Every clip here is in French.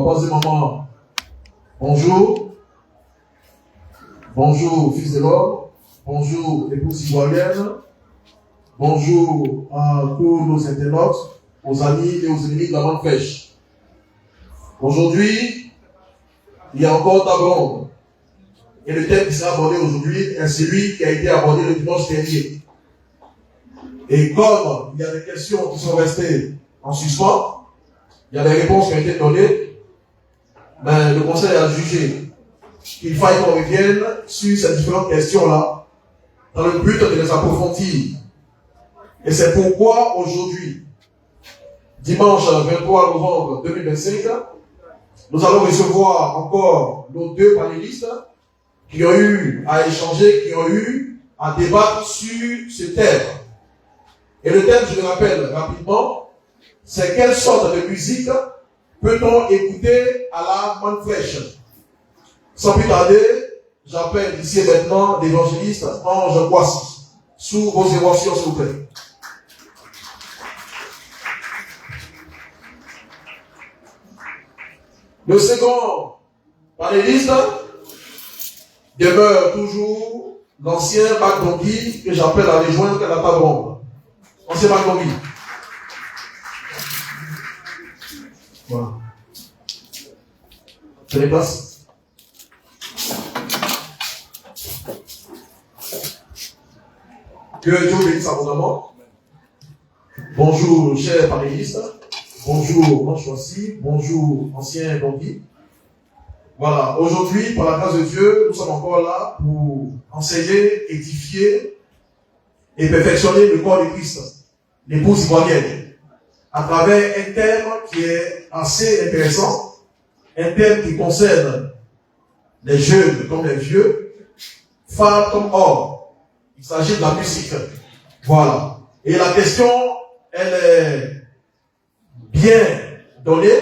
papas et mamans, bonjour. Bonjour, fils de l'homme. Bonjour, épouse ivoirienne. Bonjour à tous nos internautes, aux amis et aux ennemis de la bonne pêche. Aujourd'hui, il y a encore table ronde. Et le thème qui sera abordé aujourd'hui est celui qui a été abordé le dimanche dernier. Et comme il y a des questions qui sont restées en suspens, il y a des réponses qui ont été données, mais le conseil a jugé qu'il faille qu'on revienne sur ces différentes questions-là, dans le but de les approfondir. Et c'est pourquoi aujourd'hui, dimanche 23 novembre 2025, nous allons recevoir encore nos deux panélistes qui ont eu à échanger, qui ont eu à débattre sur ce thème. Et le thème, je le rappelle rapidement, c'est quelle sorte de musique peut-on écouter à la manne fraîche? Sans plus tarder, j'appelle ici maintenant l'évangéliste Ange Boissy. Sous vos émotions, s'il vous plaît. Le second panéliste demeure toujours l'ancien Magdongui que j'appelle à rejoindre la table ronde. Ancien Magdongui. Voilà. Prenez place. Que Dieu bénisse abondamment. Bonjour, chers panélistes. Bonjour, Ange Boissy. Bonjour, ancien Gongui. Voilà, aujourd'hui, par la grâce de Dieu, nous sommes encore là pour enseigner, édifier et perfectionner le corps de Christ, l'épouse ivoirienne, à travers un thème qui est assez intéressant, un thème qui concerne les jeunes comme les vieux, femmes comme hommes. Il s'agit de la musique. Voilà. Et la question, elle est bien donnée.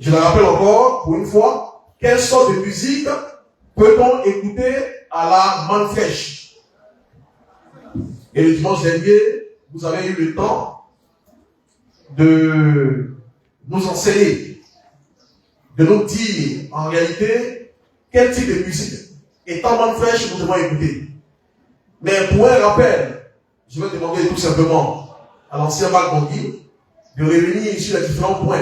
Je la rappelle encore, pour une fois, quelle sorte de musique peut-on écouter à la manne fraîche? Et le dimanche dernier, vous avez eu le temps de nous enseigner, de nous dire en réalité quel type de musique étant manne fraîche nous devons écouter. Mais pour un rappel, je vais demander tout simplement à l'ancien Magdongui de revenir sur les différents points,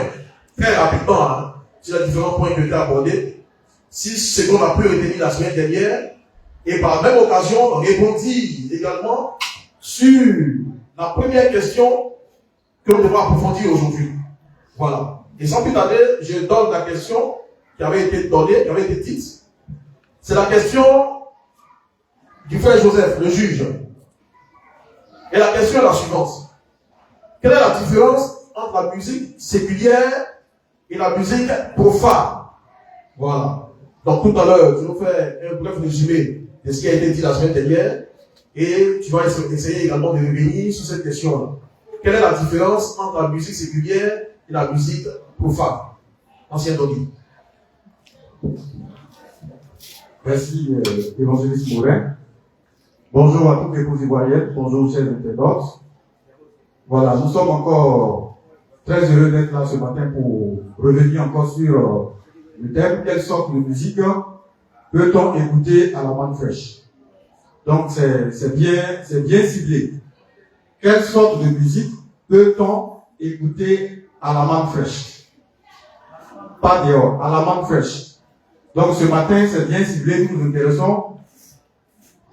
très rapidement, sur les différents points qui ont été abordés, si ce qu'on a pu retenir la semaine dernière, et par la même occasion, répondre également sur la première question que nous devons approfondir aujourd'hui. Voilà. Et sans plus tarder, je donne la question qui avait été donnée, qui avait été dite. C'est la question du frère Joseph, le juge. Et la question est la suivante. Quelle est la différence entre la musique séculière et la musique profane? Voilà. Donc tout à l'heure, tu nous fais un bref résumé de ce qui a été dit la semaine dernière et tu vas essayer également de revenir sur cette question-là. Quelle est la différence entre la musique séculière et la musique profane? Ancien Doggy. Merci, évangéliste Morin. Bonjour à toutes les épouses ivoiriennes, bonjour chers internautes. Voilà, nous sommes encore très heureux d'être là ce matin pour revenir encore sur le thème, quelle sorte de musique peut-on écouter à la manne fraîche? Donc c'est bien ciblé. Quelle sorte de musique peut-on écouter à la manne fraîche? Pas dehors, à la manne fraîche. Donc ce matin, c'est bien ciblé, nous nous intéressons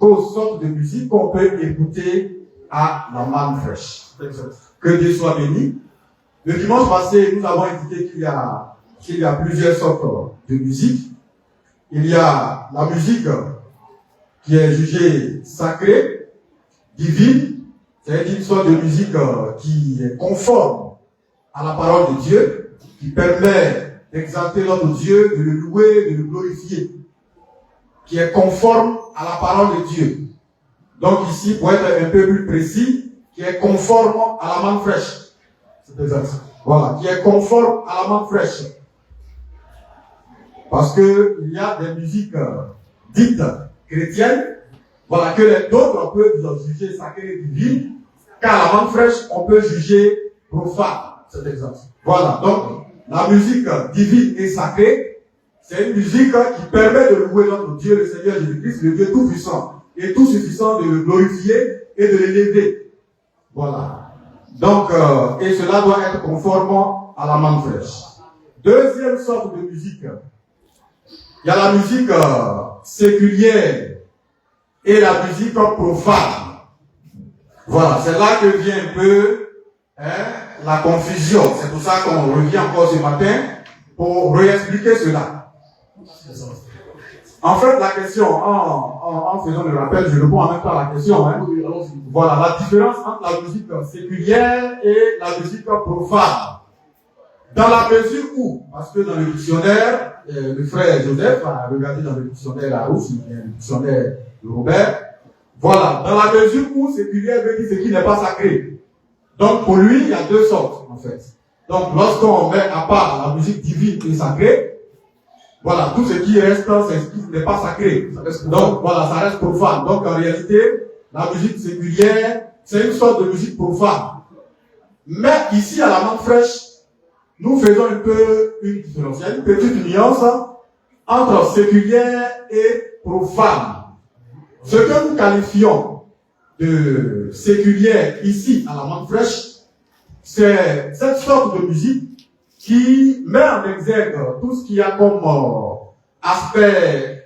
aux sortes de musique qu'on peut écouter à la manne fraîche. Que Dieu soit béni. Le dimanche passé, nous avons indiqué qu'il y a plusieurs sortes de musique. Il y a la musique qui est jugée sacrée, divine, c'est-à-dire une sorte de musique qui est conforme à la parole de Dieu, qui permet d'exalter notre Dieu, de le louer, de le glorifier, qui est conforme à la parole de Dieu. Donc ici, pour être un peu plus précis, qui est conforme à la manne fraîche. C'est exact. Voilà, qui est conforme à la manne fraîche. Parce que il y a des musiques dites chrétiennes, voilà, que d'autres peuvent juger sacrées et divines, qu'à la manne fraîche, on peut juger profane. C'est exact. Voilà, donc, La musique divine et sacrée, c'est une musique qui permet de louer notre Dieu, le Seigneur Jésus-Christ, le Dieu tout-puissant et tout suffisant, de le glorifier et de l'élever. Voilà. Donc, et cela doit être conforme à la manne fraîche. Deuxième sorte de musique, il y a la musique séculière et la musique profane. Voilà, c'est là que vient un peu la confusion. C'est pour ça qu'on revient encore ce matin pour réexpliquer cela. En fait, la question, en faisant le rappel, je réponds en même temps à la question. Voilà, la différence entre la musique séculière et la musique profane. Dans la mesure où, parce que dans le dictionnaire, le frère Joseph a regardé dans le dictionnaire Larousse, le dictionnaire de Robert, voilà, dans la mesure où séculière veut dire ce qui n'est pas sacré. Donc pour lui, il y a deux sortes, en fait. Donc lorsqu'on met à part la musique divine et sacrée, voilà, tout ce qui reste, c'est ce qui n'est pas sacré. Donc voilà, ça reste profane. Donc en réalité, la musique séculière, c'est une sorte de musique profane. Mais ici, à la manne fraîche, nous faisons un peu une différence. Il y a une petite nuance entre séculière et profane. Ce que nous qualifions de séculière ici à la manne fraîche, c'est cette sorte de musique qui met en exergue tout ce qu'il y a comme aspect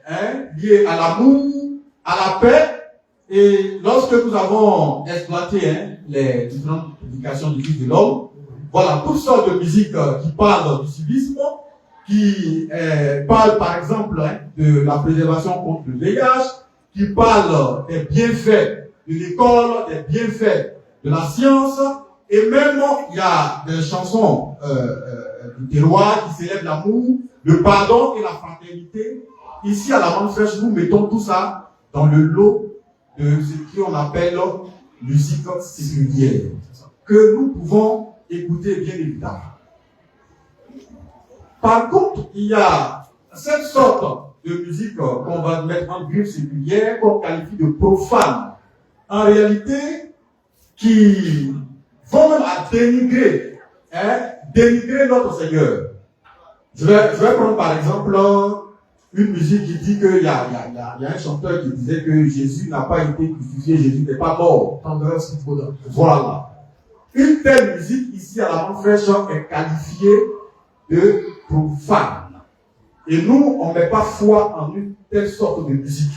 lié à l'amour, à la paix. Et lorsque nous avons exploité les différentes publications du Fils de l'homme, voilà, toutes sortes de musiques qui parlent du civisme, qui parlent par exemple de la préservation contre le VIH, qui parlent des bienfaits de l'école, des bienfaits de la science, et même il y a des chansons du terroir qui célèbrent l'amour, le pardon et la fraternité. Ici à la manne fraîche, nous mettons tout ça dans le lot de ce qu'on appelle musique séculière, que nous pouvons écouter bien évidemment. Par contre, il y a cette sorte de musique qu'on va mettre en griffe séculière, qu'on qualifie de profane, en réalité, qui vont même à dénigrer, dénigrer notre Seigneur. Je vais prendre par exemple une musique qui dit qu'il y a un chanteur qui disait que Jésus n'a pas été crucifié, Jésus n'est pas mort. Voilà. Une telle musique ici à la manne fraîche est qualifiée de profane. Et nous, on ne met pas foi en une telle sorte de musique.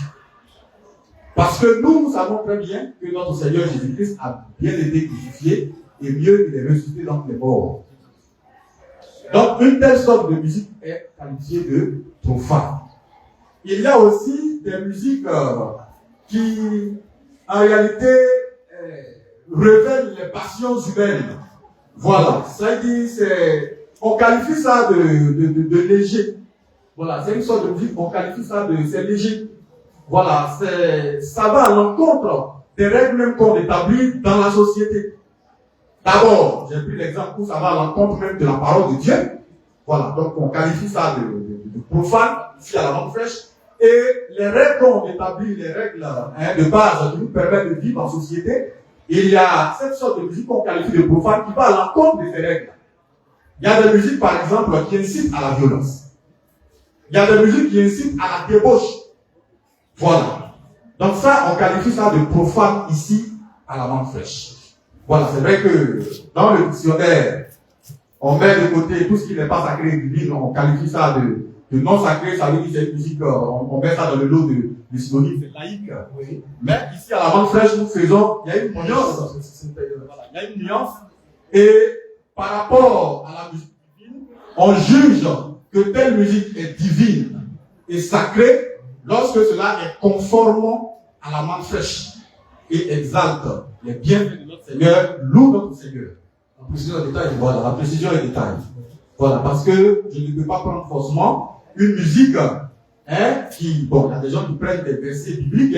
Parce que nous savons très bien que notre Seigneur Jésus-Christ a bien été crucifié et mieux, il est ressuscité dans les morts. Donc, une telle sorte de musique est qualifiée de profane. Il y a aussi des musiques qui, en réalité, révèlent les passions humaines. Voilà. Ça dit, on qualifie ça de léger. Voilà, c'est une sorte de musique, on qualifie ça c'est léger. Voilà, ça va à l'encontre des règles même qu'on établit dans la société. D'abord, j'ai pris l'exemple où ça va à l'encontre même de la parole de Dieu. Voilà, donc on qualifie ça de profane, ici à la manne fraîche. Et les règles qu'on établit, les règles de base qui nous permettent de vivre en société, il y a cette sorte de musique qu'on qualifie de profane qui va à l'encontre de ces règles. Il y a des musiques, par exemple, qui incitent à la violence. Il y a des musiques qui incitent à la débauche. Voilà. Donc ça, on qualifie ça de profane ici à la manne fraîche. Voilà, c'est vrai que dans le dictionnaire, on met de côté tout ce qui n'est pas sacré et divin, on qualifie ça de non sacré, ça veut dire que c'est une musique, on met ça dans le lot de synonymes, c'est laïque. Oui. Mais ici à la manne fraîche, nous faisons, il y a une nuance. Voilà, il y a une nuance. Et par rapport à la musique divine, on juge que telle musique est divine et sacrée lorsque cela est conforme à la manne fraîche et exalte les bienfaits de notre Seigneur, loue notre Seigneur. La précision est détail. Voilà, la précision est détail. Voilà, parce que je ne peux pas prendre forcément une musique qui, bon, il y a des gens qui prennent des versets bibliques,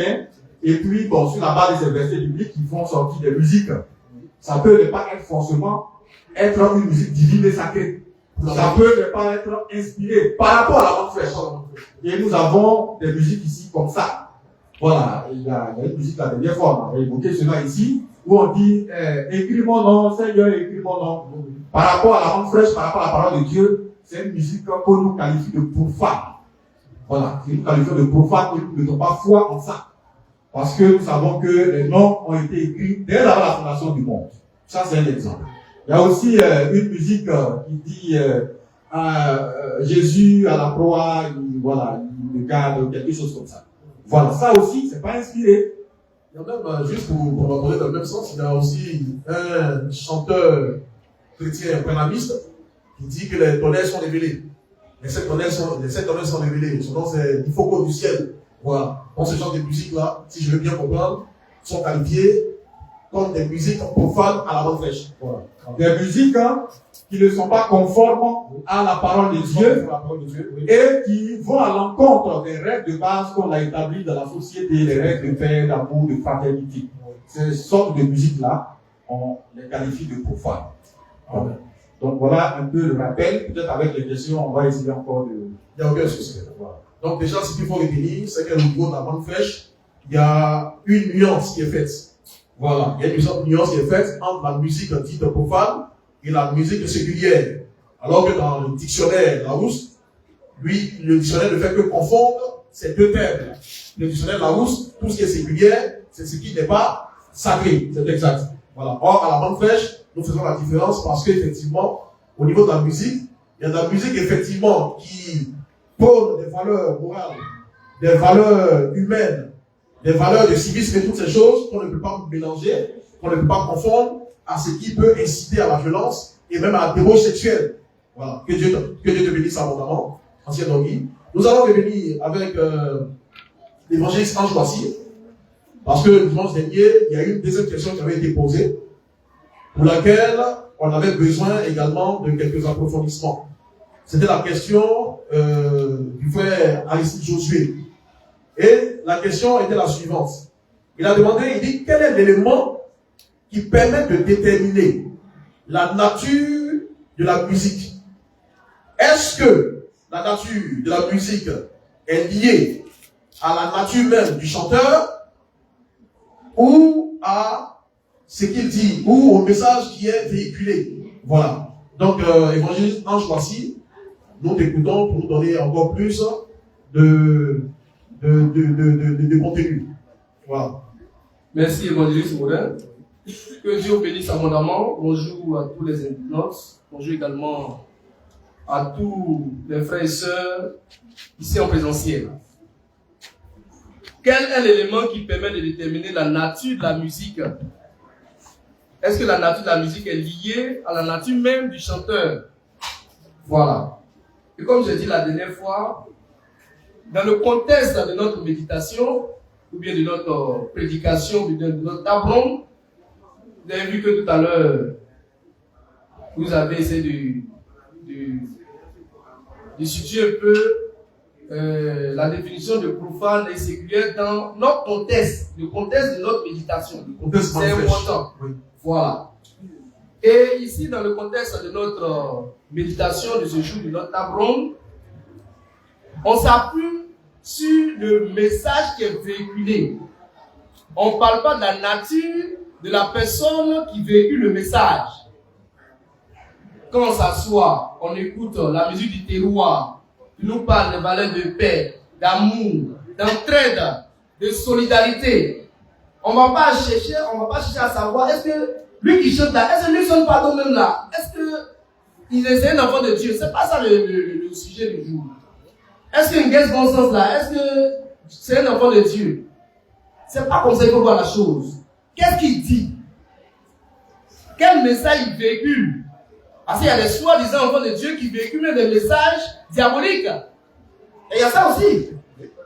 et puis, bon, sur la base de ces versets bibliques, ils font sortir des musiques. Ça peut ne pas être forcément être une musique divine et sacrée. Ça peut ne pas être inspiré par rapport à la manne fraîche. Et nous avons des musiques ici comme ça. Voilà, il y a une musique la dernière fois, on a évoqué cela ici, où on dit écris mon nom, Seigneur, écris mon nom. Par rapport à la langue fraîche, par rapport à la parole de Dieu, c'est une musique qu'on nous qualifie de profane. Voilà, c'est une qualification de profane et nous ne mettons pas foi en ça. Parce que nous savons que les noms ont été écrits dès avant la fondation du monde. Ça, c'est un exemple. Il y a aussi une musique qui dit Jésus à la croix, voilà, il me garde, quelque chose comme ça. Voilà, ça aussi, c'est pas inspiré. Il y a même, juste pour aborder dans le même sens, il y a aussi un chanteur chrétien panamiste qui dit que les tonnerres sont révélés. Les sept tonnerres sont révélés. Son nom, c'est l'Ifoko du ciel. Voilà. Donc, ce genre de musique-là, si je veux bien comprendre, sont qualifiées comme des musiques profanes à la bonne fraîche. Voilà. Des musiques qui ne sont pas conformes à la parole de Dieu, oui. et qui vont à l'encontre des règles de base qu'on a établies dans la société, les règles de paix, d'amour, de fraternité. Ces sortes de musiques-là, on les qualifie de profanes. Voilà. Donc voilà un peu le rappel. Peut-être avec les questions, on va essayer encore de... Il n'y a aucun souci. Voilà. Donc déjà, ce qu'il faut retenir, c'est qu'au niveau de la bonne fraîche, il y a une nuance qui est faite. Voilà. Il y a une nuance qui est faite entre la musique dite profane et la musique séculière. Alors que dans le dictionnaire Larousse, lui, le dictionnaire ne fait que confondre ces deux termes. Le dictionnaire Larousse, tout ce qui est séculière, c'est ce qui n'est pas sacré. C'est exact. Voilà. Or, à la bonne fraîche, nous faisons la différence parce qu'effectivement, au niveau de la musique, il y a de la musique effectivement qui prône des valeurs morales, des valeurs humaines, des valeurs de civisme et toutes ces choses qu'on ne peut pas mélanger, qu'on ne peut pas confondre à ce qui peut inciter à la violence et même à la débauche sexuelle. Voilà. Que Dieu te bénisse abondamment. Ancien Dogui. Nous allons revenir avec l'évangéliste Ange Boissy, parce que le dimanche dernier, il y a eu une deuxième question qui avait été posée, pour laquelle on avait besoin également de quelques approfondissements. C'était la question du frère Aristide Josué. Et la question était la suivante. Il a demandé, il dit, quel est l'élément qui permet de déterminer la nature de la musique? Est-ce que la nature de la musique est liée à la nature même du chanteur ou à ce qu'il dit, ou au message qui est véhiculé? Voilà. Donc, évangéliste Ange Boissy, nous t'écoutons pour nous donner encore plus de contenu. Voilà. Merci, évangéliste Morin. Que Dieu bénisse abondamment. Bonjour à tous les internautes. Bonjour également à tous les frères et sœurs ici en présentiel. Quel est l'élément qui permet de déterminer la nature de la musique? Est-ce que la nature de la musique est liée à la nature même du chanteur? Voilà. Et comme j'ai dit la dernière fois, dans le contexte de notre méditation, ou bien de notre prédication, ou bien de notre tableau, vous avez vu que tout à l'heure, vous avez essayé de situer un peu la définition de profane et séculière dans notre contexte, le contexte de notre méditation. C'est important. Oui. Voilà. Et ici, dans le contexte de notre méditation de ce jour, de notre table ronde, on s'appuie sur le message qui est véhiculé. On ne parle pas de la nature de la personne qui véhicule le message. Quand on s'assoit, on écoute la musique du terroir, qui nous parle des valeurs de paix, d'amour, d'entraide, de solidarité. On ne va pas chercher à savoir, est-ce que lui qui chante là, est-ce que lui sonne pas même là? Est-ce qu'il est un enfant de Dieu? C'est pas ça le sujet du jour. Est-ce qu'il y a un bon sens là? Est-ce que c'est un enfant de Dieu? C'est pas comme ça qu'il faut voir la chose. Qu'est-ce qu'il dit? Quel message il véhicule? Parce qu'il y a des soi-disant enfants de Dieu qui véhiculent des messages diaboliques. Et il y a ça aussi.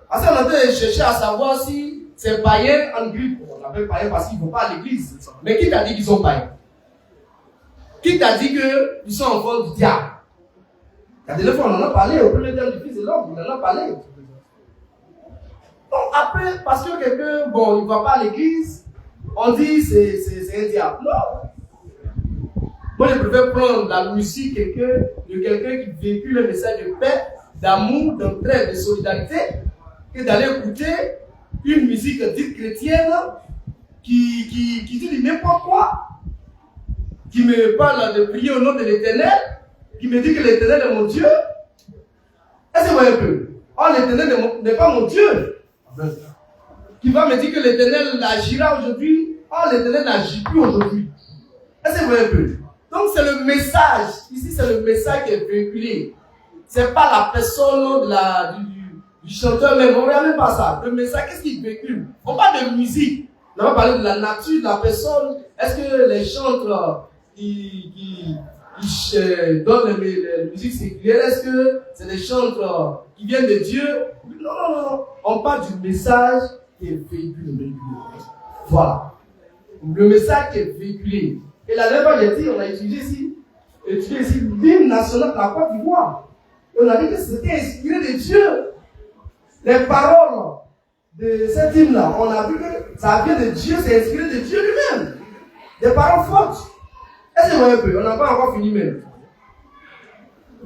Parce qu'on est en train de chercher à savoir si c'est païen en grippe. On appelle païen parce qu'ils ne vont pas à l'église. Mais qui t'a dit qu'ils sont païens? Qui t'a dit qu'ils sont enfants du diable? La dernière fois, on en a parlé au premier terme du Fils de l'homme. On en a parlé. Donc après, parce que quelqu'un, bon, il ne va pas à l'église, on dit c'est un diable. Non. Moi, je préfère prendre la musique de quelqu'un qui véhicule le message de paix, d'amour, d'entraide, de solidarité, que d'aller écouter une musique dite chrétienne qui dit du n'importe quoi, qui me parle de prier au nom de l'Éternel, qui me dit que l'Éternel est mon Dieu. Est-ce que vous voyez un peu? Oh, l'Éternel n'est pas mon Dieu. Qui va me dire que l'Éternel agira aujourd'hui. Oh, l'Éternel n'agit plus aujourd'hui. Est-ce que vous voyez un peu? Donc c'est le message. Ici, c'est le message qui est véhiculé. C'est pas la personne du chanteur même. On ne regarde même pas ça. Le message, qu'est-ce qu'il véhicule? On parle de musique. On va parler de la nature de la personne. Est-ce que les chantres qui donnent les musiques séculières, est-ce que c'est des chantres qui viennent de Dieu? Non. On parle du message qui est véhiculé. Voilà. Le message qui est véhiculé. Et la dernière fois, j'ai dit, on a étudié ici l'hymne national de la Côte d'Ivoire. Et on a dit que c'était inspiré de Dieu. Les paroles de cet hymne-là, on a vu que ça vient de Dieu, c'est inspiré de Dieu lui-même. Des paroles fortes. Est-ce que vous voyez un peu? On n'a pas encore fini même.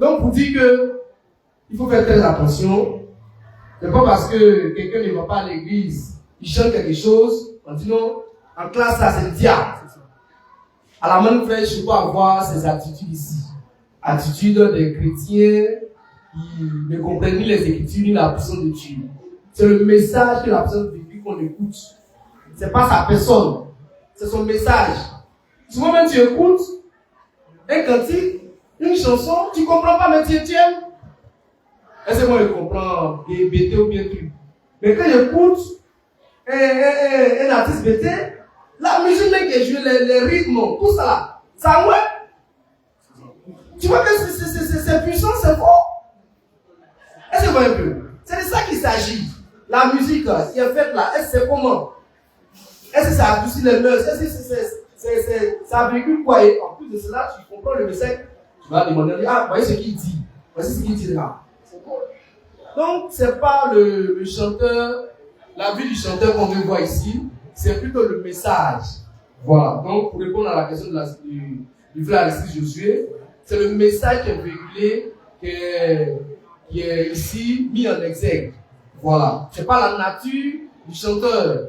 Donc, pour dire que il faut faire très attention. C'est pas parce que quelqu'un ne va pas à l'église, il chante quelque chose, on dit non, en classe, ça c'est le diable. À la même frère, je peux avoir ces attitudes ici. Attitudes des chrétiens qui ne comprennent ni les Écritures ni la puissance de Dieu. C'est le message que la personne véhicule qu'on écoute. C'est pas sa personne, c'est son message. Souvent même tu écoutes un cantique, une chanson, tu comprends pas, mais tu aimes. Est-ce que moi je comprends BT ou bien truc? Mais quand j'écoute un artiste BT, la musique qui joue, les rythmes, tout ça là, ça ouais. Tu vois que c'est puissant, c'est fort. Est-ce que vous voyez un peu? C'est de ça qu'il s'agit. La musique qui est faite là, est-ce que c'est comment? Est-ce que ça adoucit les mœurs? Est-ce que ça véhicule quoi? Et en plus de cela, tu comprends le message. Tu vas demander, ah, voyez ce qu'il dit. Voici ce qu'il dit là. C'est bon. Donc, c'est pas le chanteur, la vie du chanteur qu'on veut voir ici, c'est plutôt le message. Voilà. Donc, pour répondre à la question du frère Alexis Josué, c'est le message qui est véhiculé, qui est ici mis en exergue. Voilà. C'est pas la nature du chanteur.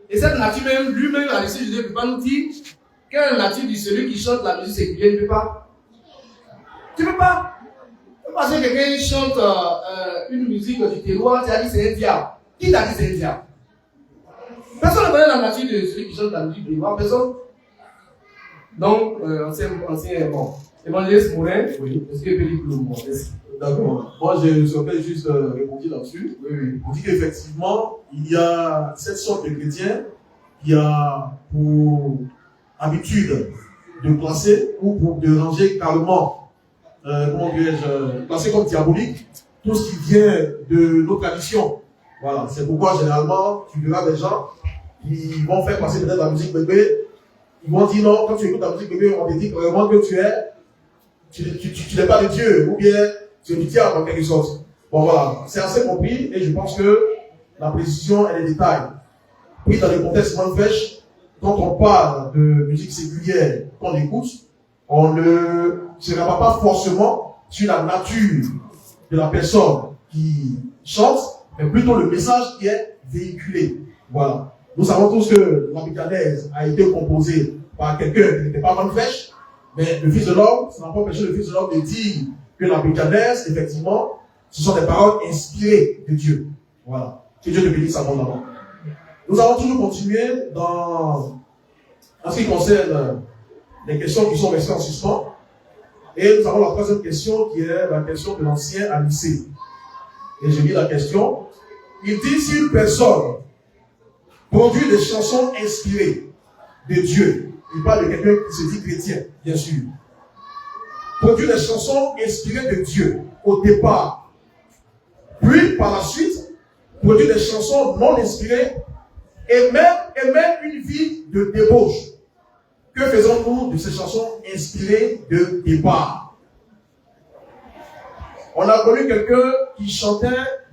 Et cette nature même, lui-même, Alexis Josué ne peut pas nous dire quelle est la nature de celui qui chante la musique séculière. Il ne peut pas. Tu ne peux pas. Parce que quelqu'un chante une musique du terroir, tu as dit c'est un diable. Qui t'a dit c'est un diable? Personne ne connaît la nature de celui qui chante la musique du terroir. Personne. Donc, ancien bon. Évangéliste Morin, oui. Est-ce que peut dire le mot? D'accord. Moi, je souhaiterais juste répondre là-dessus. Oui. Pour dire qu'effectivement, il y a cette sorte de chrétien qui a pour habitude de classer ou pour de ranger carrément, comment dirais-je, classer comme diabolique tout ce qui vient de nos traditions. Voilà. C'est pourquoi, généralement, tu verras des gens qui vont faire passer peut-être la musique bébé. Ils vont dire non, quand tu écoutes la musique bébé, on te dit vraiment que tu n'es pas de Dieu, ou bien tu es du diable en quelque sorte. Bon voilà, c'est assez compris et je pense que la précision et les détails. Puis dans le contexte Manfresh, quand on parle de musique séculière qu'on écoute, on ne se rabat pas forcément sur la nature de la personne qui chante, mais plutôt le message qui est véhiculé. Voilà. Nous savons tous que la Mécanaise a été composée par quelqu'un qui n'était pas Manfresh, mais le Fils de l'homme, ça n'a pas empêché le Fils de l'homme de dire que la Mécanaise, effectivement, ce sont des paroles inspirées de Dieu. Voilà. Que Dieu te bénisse abondamment. Nous allons toujours continuer en ce qui concerne les questions qui sont restées en suspens. Et nous avons la troisième question qui est la question de l'ancien à lycée. Et je lis la question. Il dit si une personne produit des chansons inspirées de Dieu, il parle de quelqu'un qui se dit chrétien, bien sûr, produit des chansons inspirées de Dieu au départ, puis par la suite, produit des chansons non inspirées et même une vie de débauche. Que faisons-nous de ces chansons inspirées de départ? On a connu quelqu'un qui chantait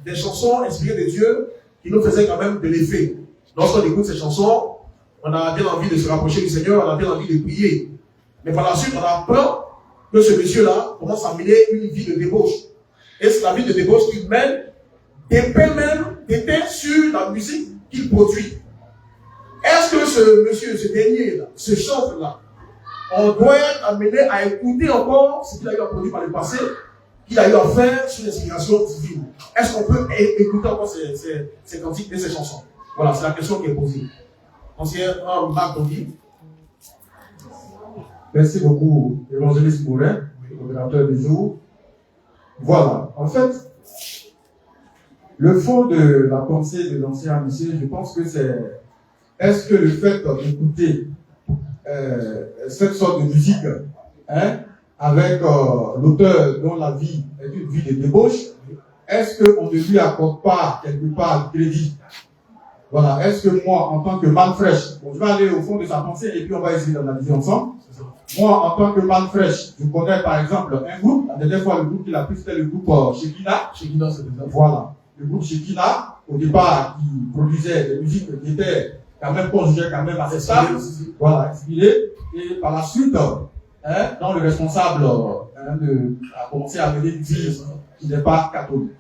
des chansons inspirées de Dieu qui nous faisait quand même de l'effet. Lorsqu'on écoute ces chansons, on a bien envie de se rapprocher du Seigneur, on a bien envie de prier. Mais par la suite, on apprend que ce monsieur-là commence à mener une vie de débauche. Et c'est la vie de débauche qu'il mène dépend sur la musique qu'il produit. Est-ce que ce monsieur, ce dernier-là, ce chantre-là, on doit être amené à écouter encore ce qu'il a eu à produire par le passé, qu'il a eu à faire sur l'inspiration divine? Est-ce qu'on peut écouter encore ces cantiques et ces chansons? Voilà, c'est la question qui est posée. Ancien Marc Dondi. Merci beaucoup, évangéliste Mourin, modérateur du jour. Voilà, en fait, le fond de la pensée de l'ancien monsieur, je pense que c'est, est-ce que le fait d'écouter cette sorte de musique, avec l'auteur dont la vie est une vie de débauche, est-ce qu'on ne lui accorde pas quelque part le crédit? Voilà, est-ce que moi, en tant que man fraîche, bon, je vais aller au fond de sa pensée et puis on va essayer d'analyser ensemble. Moi, en tant que man fraîche, je connais par exemple un groupe, la dernière fois le groupe qu'il a pris c'était le groupe Shekina. Shekina, c'est ça. Voilà, le groupe Shekina, au départ, qui produisait des musiques qui étaient quand même conjugées, quand même assez stables. Voilà, inspirées. Et par la suite, dans le responsable a commencé à mener une vie qui n'est pas catholique.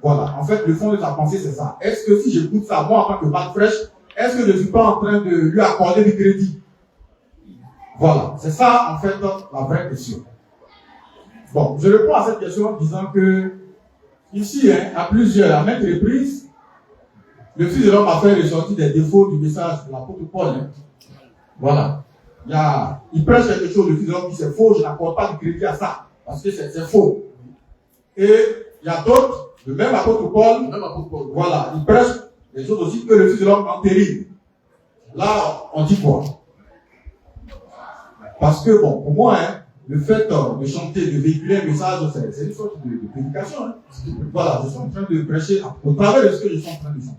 Voilà, en fait, le fond de sa pensée, c'est ça. Est-ce que si j'écoute ça, moi, en tant que man fraîche, est-ce que je ne suis pas en train de lui accorder du crédit? Voilà, c'est ça, en fait, la vraie question. Bon, je réponds à cette question en disant que, ici, à maintes reprises, le Fils de l'homme a fait ressortir des défauts du message de l'apôtre Paul. Voilà. Il prêche quelque chose, le Fils de l'homme dit c'est faux, je n'accorde pas de crédit à ça, parce que c'est faux. Et il y a d'autres, le même apôtre Paul, voilà, il prêche des choses aussi que le Fils de l'homme entérine. Là, on dit quoi? Parce que, bon, pour moi, le fait de chanter, de véhiculer un message, c'est une sorte de prédication. Voilà, je suis en train de prêcher au travers de ce que je suis en train de chanter.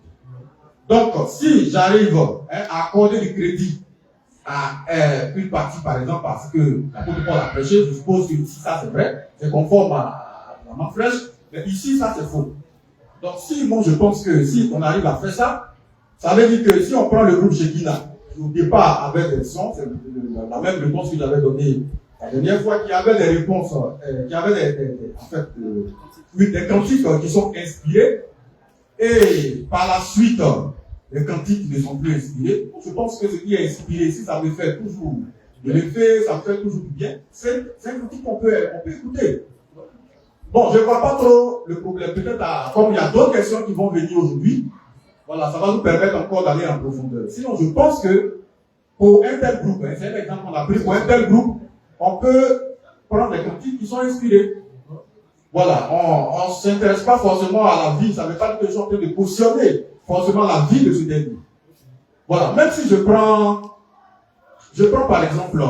Donc, si j'arrive à accorder du crédit à une partie, par exemple, parce que l'apôtre Paul a prêché, je suppose que si ça c'est vrai, c'est conforme à la main fraîche, mais ici, ça c'est faux. Donc, si moi je pense que si on arrive à faire ça, ça veut dire que si on prend le groupe Shekina, qui au départ avait des sons, c'est la même réponse que j'avais donnée la dernière fois, qui avait des réponses, qui avait des cantiques qui sont inspirés, et par la suite, les cantiques ne sont plus inspirés. Je pense que ce qui est inspiré, si ça me fait toujours de l'effet, ça me fait toujours du bien, c'est un cantique qu'on peut écouter. Bon, je ne vois pas trop le problème. Peut-être, comme il y a d'autres questions qui vont venir aujourd'hui, voilà, ça va nous permettre encore d'aller en profondeur. Sinon, je pense que pour un tel groupe, c'est un exemple qu'on a pris, pour un tel groupe, on peut prendre des cantiques qui sont inspirés. Voilà, on ne s'intéresse pas forcément à la vie, ça ne veut pas dire que je suis en train de cautionner forcément la vie de ce dernier. Voilà, même si je prends par exemple,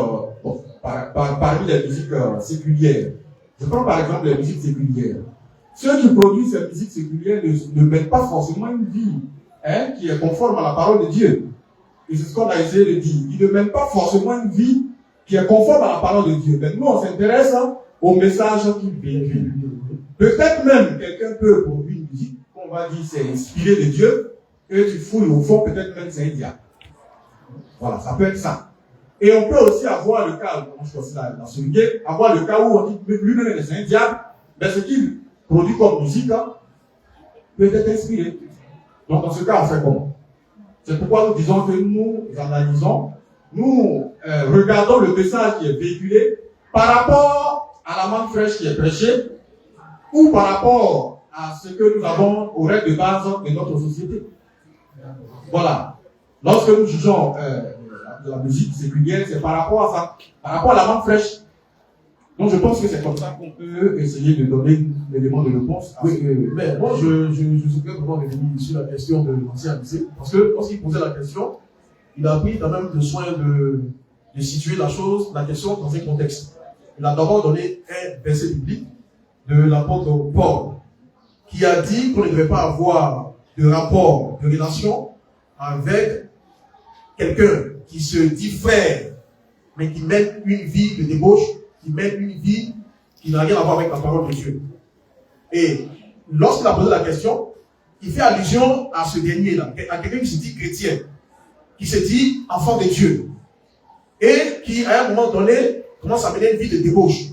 parmi les musiques séculières, je prends par exemple les musiques séculières. Ceux qui produisent ces musiques séculières ne mènent pas forcément une vie qui est conforme à la parole de Dieu. Et c'est ce qu'on a essayé de dire. Ils ne mènent pas forcément une vie qui est conforme à la parole de Dieu. Mais nous, on s'intéresse au message qu'ils véhiculent. Peut-être même quelqu'un peut produire une musique qu'on va dire c'est inspiré de Dieu, et tu fouilles au fond, peut-être même c'est un diable. Voilà, ça peut être ça. Et on peut aussi avoir le cas, je pense la souligner, avoir le cas où on dit lui-même c'est un diable, mais ce qu'il produit comme musique peut être inspiré. Donc dans ce cas, on fait comment? C'est pourquoi nous disons que nous analysons, nous regardons le message qui est véhiculé par rapport à la manne fraîche qui est prêchée, ou par rapport à ce que nous avons aux règles de base de notre société. Voilà. Lorsque nous jugeons de la musique séculière, c'est par rapport à ça, par rapport à la manne fraîche. Donc je pense que c'est comme ça qu'on peut essayer de donner l'élément de réponse. Oui, mais moi je souhaiterais vraiment revenir sur la question de l'ancien lycée, parce que lorsqu'il posait la question, il a pris quand même le soin de situer la question dans un contexte. Il a d'abord donné un verset biblique de l'apôtre Paul, qui a dit qu'on ne devait pas avoir de rapport, de relation avec quelqu'un qui se dit frère, mais qui mène une vie de débauche, qui mène une vie qui n'a rien à voir avec la parole de Dieu. Et lorsqu'il a posé la question, il fait allusion à ce dernier-là, à quelqu'un qui se dit chrétien, qui se dit enfant de Dieu, et qui, à un moment donné, commence à mener une vie de débauche.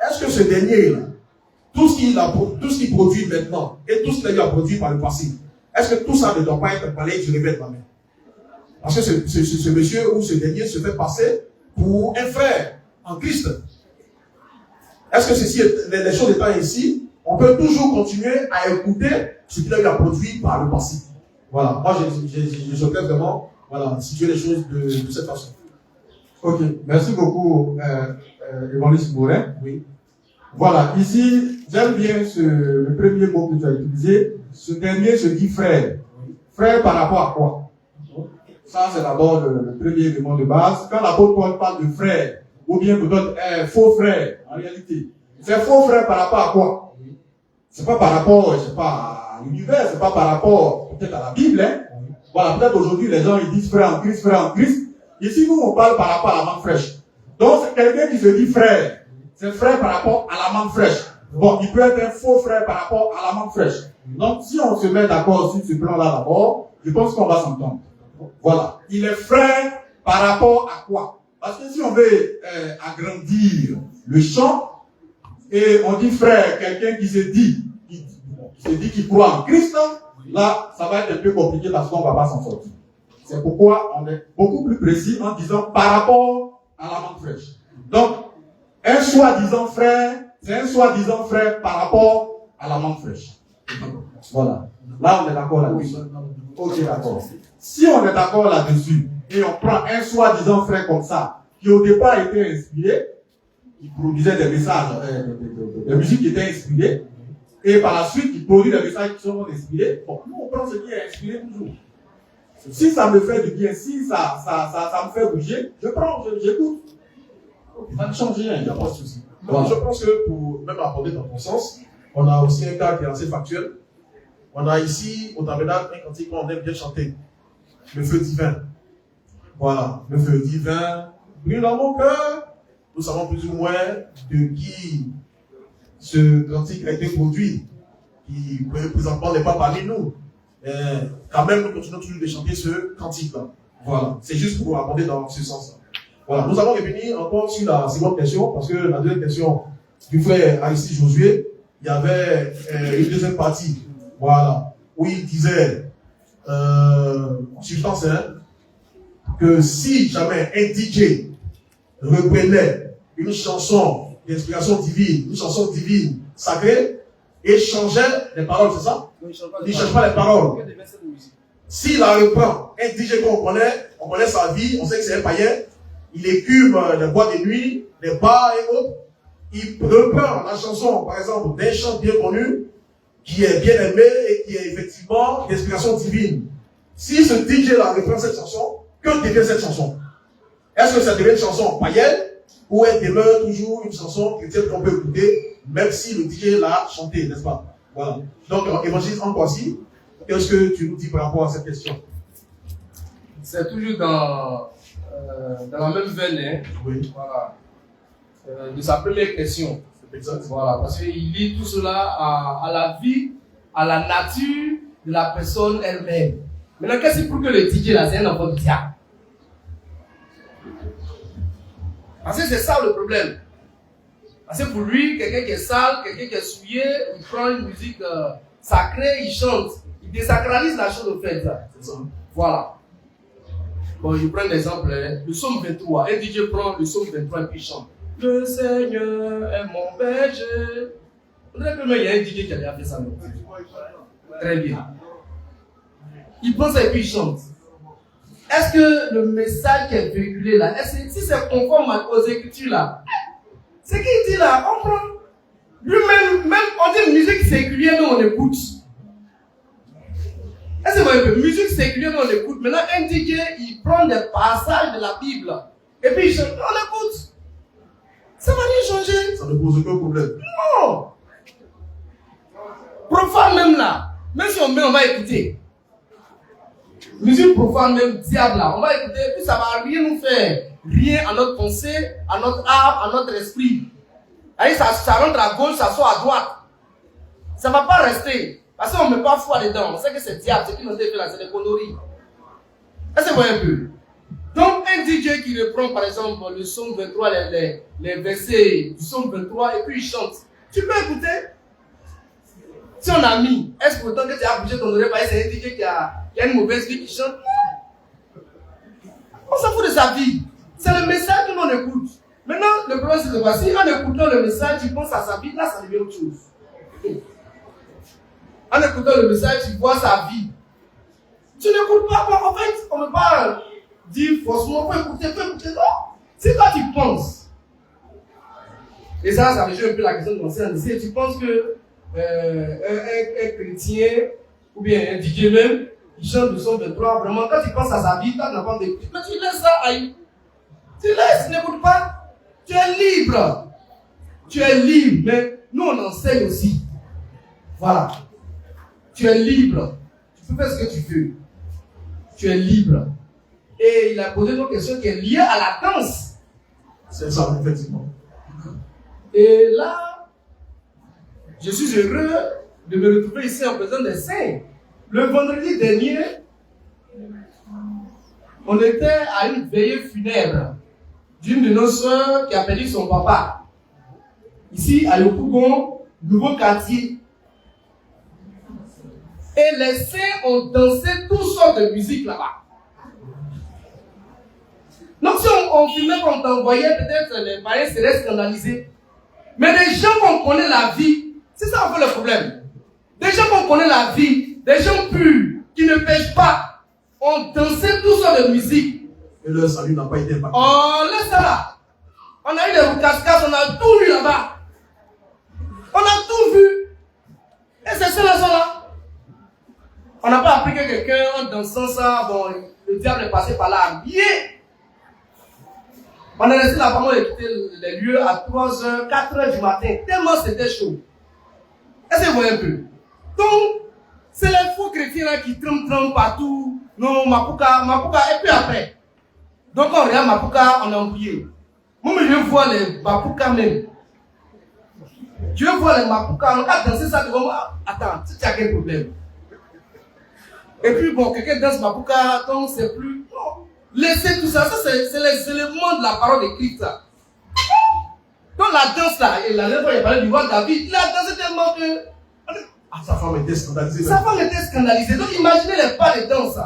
Est-ce que ce dernier-là, tout ce qu'il produit maintenant, et tout ce qu'il a produit par le passé, est-ce que tout ça ne doit pas être balayé du revers de la main? Parce que ce monsieur ou ce dernier se fait passer pour un frère en Christ. Est-ce que ceci, les choses étant ainsi, on peut toujours continuer à écouter ce qu'il a eu à produire par le passé. Voilà, moi je souhaiterais vraiment situer les choses de cette façon. Ok, merci beaucoup, Évangéliste Morin. Oui. Voilà, ici, j'aime bien le premier mot que tu as utilisé. Ce dernier se dit frère. Frère par rapport à quoi? Ça, c'est d'abord le premier élément de base. Quand l'apôtre Paul parle de frère, ou bien peut-être faux frère, en réalité, c'est faux frère par rapport à quoi? C'est pas par rapport, je sais pas, à l'univers, c'est pas par rapport peut-être à la Bible, hein. Voilà, peut-être aujourd'hui les gens ils disent frère en Christ, frère en Christ. Ici, nous, on parle par rapport à la manne fraîche. Donc, c'est quelqu'un qui se dit frère. C'est frère par rapport à la manne fraîche. Bon, il peut être un faux frère par rapport à la manne fraîche. Donc, si on se met d'accord sur ce plan-là d'abord, je pense qu'on va s'entendre. Voilà. Il est frère par rapport à quoi? Parce que si on veut agrandir le champ, et on dit frère, quelqu'un qui se dit qu'il croit en Christ, là, ça va être un peu compliqué parce qu'on ne va pas s'en sortir. C'est pourquoi on est beaucoup plus précis en disant par rapport à la manne fraîche. Donc, un soi-disant frère, c'est un soi-disant frère par rapport à la manne fraîche. Voilà. Là, on est d'accord là-dessus. Ok, d'accord. Si on est d'accord là-dessus, et on prend un soi-disant frère comme ça, qui au départ était inspiré, qui produisait des messages, des musiques qui étaient inspirées, et par la suite, il produit des messages qui sont inspirés, bon, nous, on prend ce qui est inspiré toujours. Si ça me fait du bien, si ça me fait bouger, je prends, j'écoute. Ça ne change rien, il n'y a pas de souci. Voilà. Je pense que pour même aborder dans ton sens, on a aussi un cas qui est assez factuel. On a ici, au tabernacle, un cantique qu'on aime bien chanter. Le feu divin. Voilà. Le feu divin brûle dans mon cœur. Nous savons plus ou moins de qui ce cantique a été produit. Qui présentement n'est pas parmi nous. Quand même, nous continuons toujours de chanter ce cantique-là. Voilà. C'est juste pour aborder dans ce sens-là. Voilà. Nous allons revenir encore sur la seconde question, parce que la deuxième question du frère Aristide Josué, il y avait une deuxième partie. Voilà. Où il disait, substance, que si jamais un DJ reprenait une chanson d'inspiration divine, une chanson divine sacrée, et changeait les paroles, c'est ça? Il ne change pas les paroles. S'il la reprend, un DJ qu'on connaît sa vie, on sait que c'est un païen, il écume les boîtes de nuit, les bars et autres, il reprend la chanson, par exemple, d'un chant bien connu, qui est bien aimé et qui est effectivement d'inspiration divine. Si ce DJ-là reprend cette chanson, que devient cette chanson? Est-ce que ça devient une chanson païenne ou elle demeure toujours une chanson chrétienne qu'on peut écouter, même si le DJ l'a chantée, n'est-ce pas? Voilà. Donc, évangéliste en voici, qu'est-ce que tu nous dis par rapport à cette question? C'est toujours dans la même veine, hein? Oui. Voilà. De sa première question. Exact. Voilà, parce qu'il lie tout cela à la vie, à la nature de la personne elle-même. Maintenant, qu'est-ce que pour que le DJ là, c'est un enfant du diable? Parce que c'est ça le problème. Parce que pour lui, quelqu'un qui est sale, quelqu'un qui est souillé, il prend une musique sacrée, il chante. Il désacralise la chose au fait. C'est ça. Voilà. Bon, je prends l'exemple. Le psaume 23. Un DJ prend le psaume 23 et puis il chante. Le Seigneur est mon berger. On dirait que il y a un DJ qui a déjà fait ça. Très bien. Il prend ça et puis il chante. Est-ce que le message qui est véhiculé là, si c'est conforme aux écritures là, c'est qu'il dit là, on prend. Lui-même, on dit musique séculière, nous on écoute. Est-ce que vous voyez que musique séculière, nous on écoute. Maintenant, un DJ, il prend des passages de la Bible et puis il chante, on écoute. Ça va rien changer. Ça ne pose aucun problème. Non. Profane même là, même si on met, on va écouter. Musique profane même, diable là, on va écouter, puis ça va rien nous faire. Rien à notre pensée, à notre âme, à notre esprit. Allez, ça rentre à gauche, ça sort à droite. Ça ne va pas rester. Parce qu'on ne met pas foi dedans. On sait que c'est diable, ce qui nous a fait là, c'est des conneries. Est-ce que vous voyez un peu? Donc, un DJ qui reprend par exemple le psaume 23, les versets du psaume 23, et puis il chante. Tu peux écouter? Si on a mis, est-ce que pourtant que tu as bougé ton oreille, c'est un DJ qui a une mauvaise vie qui chante? Non. On s'en fout de sa vie. C'est le message que l'on écoute. Maintenant, le problème c'est que voici, en écoutant le message, tu penses à sa vie, là ça devient autre chose. En écoutant le message, tu vois sa vie. Tu n'écoutes pas, en fait, on ne peut pas dire forcément, faut écouter, non. C'est toi qui penses. Et ça rejoint un peu la question de l'ancien lycée. Tu penses que un chrétien, ou bien un DJ même, il chante de son 23, vraiment, quand tu penses à sa vie, tu n'as pas d'écouter. Mais tu laisses ça ailleurs. Tu laisses, n'écoute pas. Tu es libre. Tu es libre, mais nous on enseigne aussi. Voilà. Tu es libre. Tu peux faire ce que tu veux. Tu es libre. Et il a posé une question qui est liée à la danse. C'est ça, effectivement. Et là, je suis heureux de me retrouver ici en présence des saints. Le vendredi dernier, on était à une veillée funèbre d'une de nos soeurs qui a perdu son papa. Ici, à Yopougon, nouveau quartier. Et les saints ont dansé toutes sortes de musique là-bas. Donc si on filmait, qu'on t'envoyait, peut-être les parents seraient scandalisés. Mais les gens qu'on connaît la vie, c'est ça un peu le problème. Des gens qu'on connaît la vie, des gens purs, qui ne pêchent pas, ont dansé toutes sortes de musique. Et leur salut n'a pas été impacté. Oh, laisse ça là. On a eu des roucascas, on a tout vu là-bas. On a tout vu. Et c'est ça là. On n'a pas appris que quelqu'un, en dansant ça, bon, le diable est passé par là habillé. On est resté là-bas, on a quitté les lieux à 3h, 4h du matin, tellement c'était chaud. Est-ce que vous voyez un peu? Donc, c'est les faux chrétiens là qui tremblent partout. Non, Mapuka, et puis après. Donc, on regarde Mapuka, on est embrouillé. Moi, je veux voir les Mapuka même. Je veux voir les Mapuka, on va danser ça devant moi. Attends, tu as quel problème? Et puis, bon, quelqu'un danse Mapuka, donc c'est plus. Non. Laissez tout ça, ça c'est les éléments de la parole de Christ. Donc la danse là, et la dernière fois il a parlé du roi David, il a dansé tellement que. Ah, sa femme était scandalisée. Sa femme était scandalisée. Donc imaginez les pas de danse.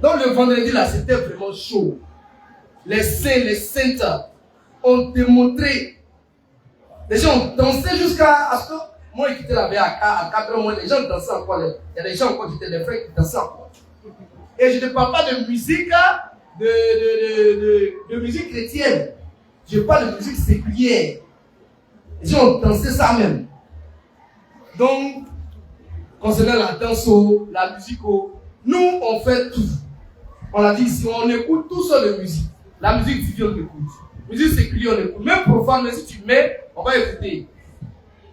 Donc le vendredi là, c'était vraiment chaud. Les saints, les saintes ont démontré. Les gens ont dansé jusqu'à ce que. Moi, j'ai quitté la veille à 4 h, les gens dansaient encore. Il y a des gens encore qui étaient des frères qui dansaient encore. Et je ne parle pas de musique, de musique chrétienne. Je parle de musique séculière. Les gens ont dansé ça même. Donc, concernant la danse, la musique, nous, on fait tout. On a dit ici, on écoute tout ça de musique. La musique divine, on écoute. Musique séculière, on écoute. Même profane, mais si tu mets, on va écouter.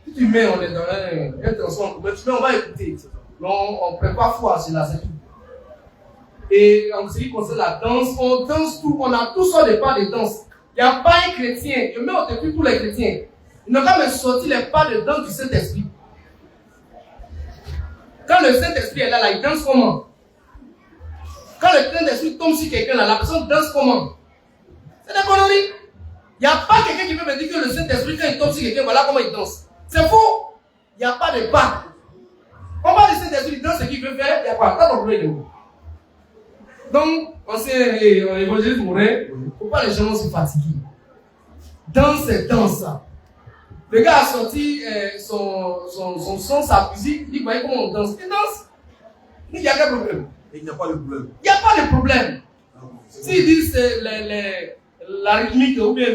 Si tu mets, on est dans un transport, mais tu mets, on va écouter. Donc, on ne prépare foi, c'est là, c'est tout. Et en ce qui concerne la danse, on danse tout, on a tous sortes de pas de danse. Il n'y a pas un chrétien, je mets au début tous les chrétiens. Ils n'ont pas même sorti les pas de danse du Saint-Esprit. Quand le Saint-Esprit est là, il danse comment? Quand le Saint-Esprit tombe sur quelqu'un là, la personne danse comment? C'est des conneries. Il n'y a pas quelqu'un qui peut me dire que le Saint-Esprit, quand il tombe sur quelqu'un, voilà comment il danse. C'est faux. Il n'y a pas de pas. On va dire Saint-Esprit, il danse ce qu'il veut faire, il n'y a pas. T'as compris de vous. Donc, ancien évangéliste Morin, il ne faut pas les gens se fatiguer. Danse, c'est danse. Le gars a sorti son son, sa musique, il dit, voyez comment on danse. Il danse. Il n'y a quel problème? Il n'y a pas de problème. Il n'y a pas de problème. S'ils disent la rythmique ou bien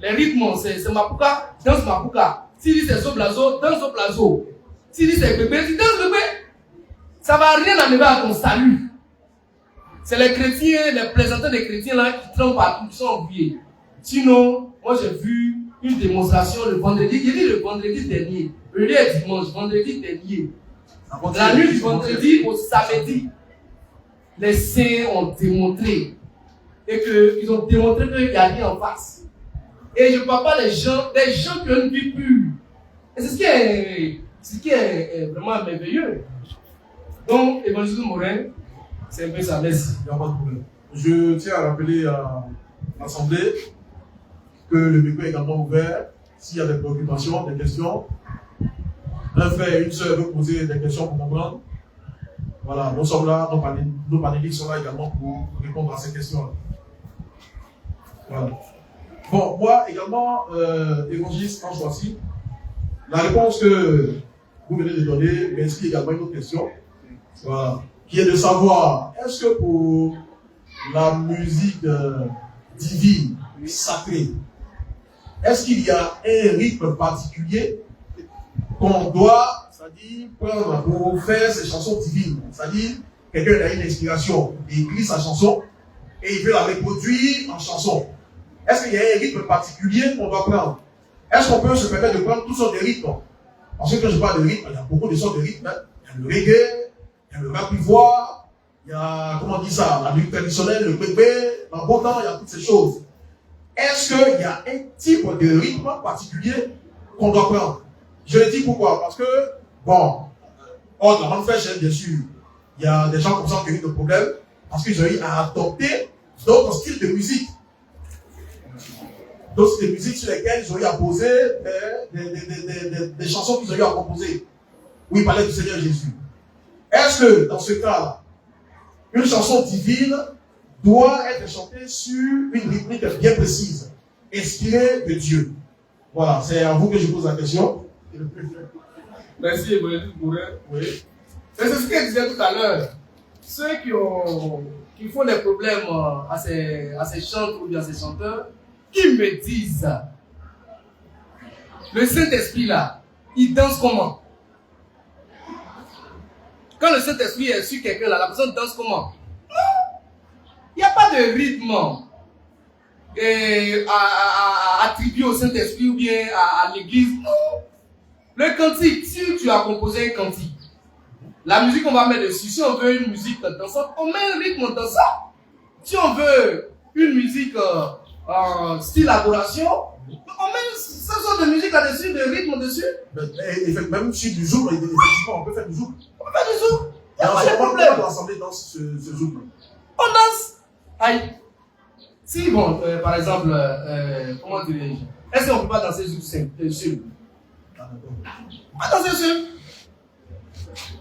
les rythmes, c'est Mapuka, danse Mapuka. S'ils disent c'est Soblazo, danse Soblazo. S'ils disent c'est bébé, tu danses bébé. Ça ne va rien enlever à ton salut. C'est les chrétiens, les plaisanteurs des chrétiens là qui trempent partout, qui sont embrouillés. Sinon, moi j'ai vu une démonstration le vendredi, j'ai dit le vendredi dernier, le lieu est dimanche, vendredi dernier. La nuit du vendredi au samedi, les saints ont démontré et qu'ils ont démontré qu'il n'y a rien en face. Et je ne parle pas des gens qui ont une vie pure. Et c'est ce qui est vraiment merveilleux. Donc, évangéliste Morin, c'est un peu ça, merci. Il n'y a pas de problème. Je tiens à rappeler à l'Assemblée que le micro est également ouvert. S'il y a des préoccupations, des questions, un frère et une sœur veulent poser des questions pour comprendre. Voilà, nous sommes là, nos panélistes sont là également pour répondre à ces questions. Voilà. Bon, moi également, évangéliste Ange Voici, la réponse que vous venez de donner m'inscrit également une autre question, voilà, qui est de savoir, est-ce que pour la musique divine, sacrée, est-ce qu'il y a un rythme particulier qu'on doit, c'est-à-dire, prendre pour faire ces chansons divines? C'est-à-dire, quelqu'un a une inspiration, il écrit sa chanson et il veut la reproduire en chanson. Est-ce qu'il y a un rythme particulier qu'on doit prendre? Est-ce qu'on peut se permettre de prendre toutes sortes de rythmes? Parce que quand je parle de rythme, il y a beaucoup de sortes de rythmes. Il y a le reggae, il y a le rap ivoire, il y a, comment on dit ça, la musique traditionnelle, le bébé, la bon temps, il y a toutes ces choses. Est-ce qu'il y a un type de rythme particulier qu'on doit prendre? Je le dis pourquoi? Parce que, bon, hors de la grande fèche, bien sûr, il y a des gens comme ça qui ont eu des problèmes parce qu'ils ont eu à adopter d'autres styles de musique. D'autres styles de musique sur lesquels ils ont eu à poser des chansons qu'ils ont eu à composer. Où ils parlaient du Seigneur Jésus. Est-ce que, dans ce cas-là, une chanson divine doit être chantée sur une rythmique bien précise, inspirée de Dieu? Voilà, c'est à vous que je pose la question. Merci, Ebrahim Bourret. Oui. C'est ce que je disais tout à l'heure. Ceux qui font des problèmes à ces chanteurs ou bien à ces chanteurs, ils me disent, le Saint-Esprit là, il danse comment? Quand le Saint-Esprit est sur quelqu'un là, la personne danse comment? Non! Il n'y a pas de rythme attribué au Saint-Esprit ou bien à l'église. Non! Le cantique, si tu as composé un cantique, la musique qu'on va mettre dessus, si on veut une musique dansante, on met un rythme dansant. Si on veut une musique style adoration, on met ce genre de musique là-dessus, de rythme dessus. Même sur du zouk, effectivement, on peut faire du zouk. On peut faire du zouk. Il n'y a pas de problème. problème. L'assemblée danse ce zouk. On danse. Aïe. Si, bon, par exemple, comment dirais-je, est-ce qu'on ne peut pas danser zouk seul? On peut danser seul.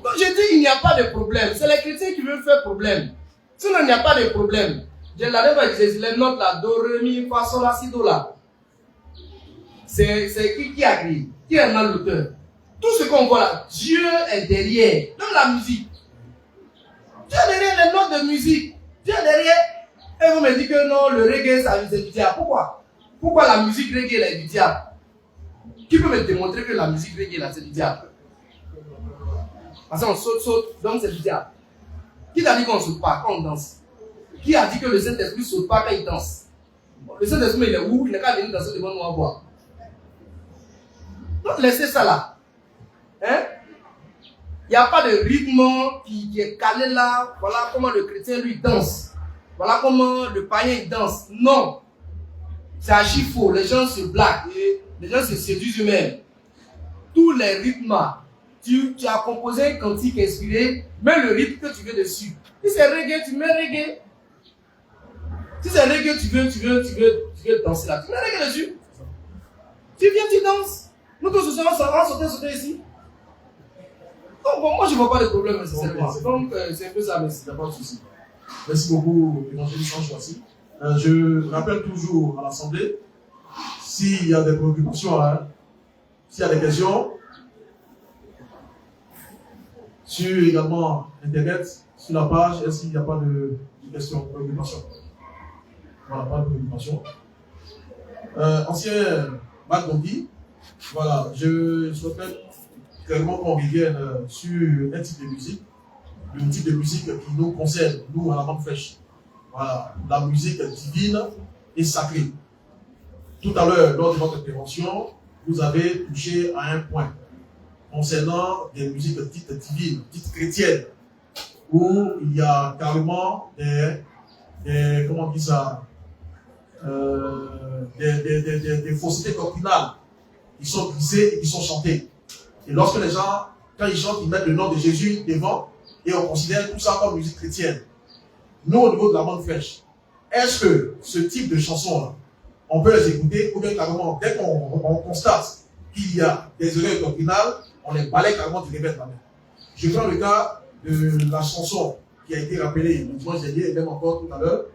Donc je dis, il n'y a pas de problème. C'est les chrétiens qui veulent faire problème. Sinon, il n'y a pas de problème. Je l'avais pas dit, les notes là, do, ré, mi, fa, sol, la, si, do là. C'est qui a créé? Qui est l'auteur? Tout ce qu'on voit là, Dieu est derrière. Même la musique. Dieu est derrière les notes de musique. Dieu est derrière. Et vous me dites que non, le reggae, c'est du diable. Pourquoi? Pourquoi la musique reggae là, est du diable? Qui peut me démontrer que la musique reggae là, c'est du diable? Parce qu'on saute, donc c'est du diable. Qui t'a dit qu'on ne saute pas quand on danse? Qui a dit que le Saint-Esprit ne saute pas quand il danse? Le Saint-Esprit, il est où? Il n'a qu'à venir danser devant nous à voir. Donc laissez ça là. Hein? Il n'y a pas de rythme qui est calé là. Voilà comment le chrétien lui danse. Voilà comment le païen danse. Non. C'est archi faux. Les gens se blaguent et les gens se séduisent eux-mêmes. Tous les rythmes, tu as composé un cantique inspiré, mets le rythme que tu veux dessus. Si c'est reggae, tu mets reggae. Si c'est reggae, tu veux danser là, tu mets reggae dessus. Tu viens, tu danses. Nous tous, on va sauter ici. Donc, bon, moi, je ne vois pas de problème nécessairement. Donc, c'est un peu ça, merci. Il n'y a pas de souci. Merci beaucoup, évangéliste Ange Voici. Je rappelle toujours à l'Assemblée, s'il y a des préoccupations, hein, s'il y a des questions, sur également Internet, sur la page, est-ce qu'il n'y a pas de questions, de préoccupations? Voilà, pas de préoccupations. Ancien Mac Bondi, voilà, je souhaiterais clairement qu'on revienne sur un type de musique, le type de musique qui nous concerne, nous à la Grande Flèche. Voilà, la musique divine et sacrée. Tout à l'heure, lors de votre intervention, vous avez touché à un point concernant des musiques dites divines, dites chrétiennes, où il y a carrément des comment on dit ça, des faussetés doctrinales qui sont glissées et qui sont chantées. Et lorsque les gens, quand ils chantent, ils mettent le nom de Jésus devant et on considère tout ça comme musique chrétienne. Nous, au niveau de la Grande Flèche, est-ce que ce type de chansons-là, on peut les écouter ou bien carrément, dès qu'on constate qu'il y a des erreurs doctrinales, on les balaye carrément du revers de la main? Je prends le cas de la chanson qui a été rappelée le dimanche dernier et même encore tout à l'heure,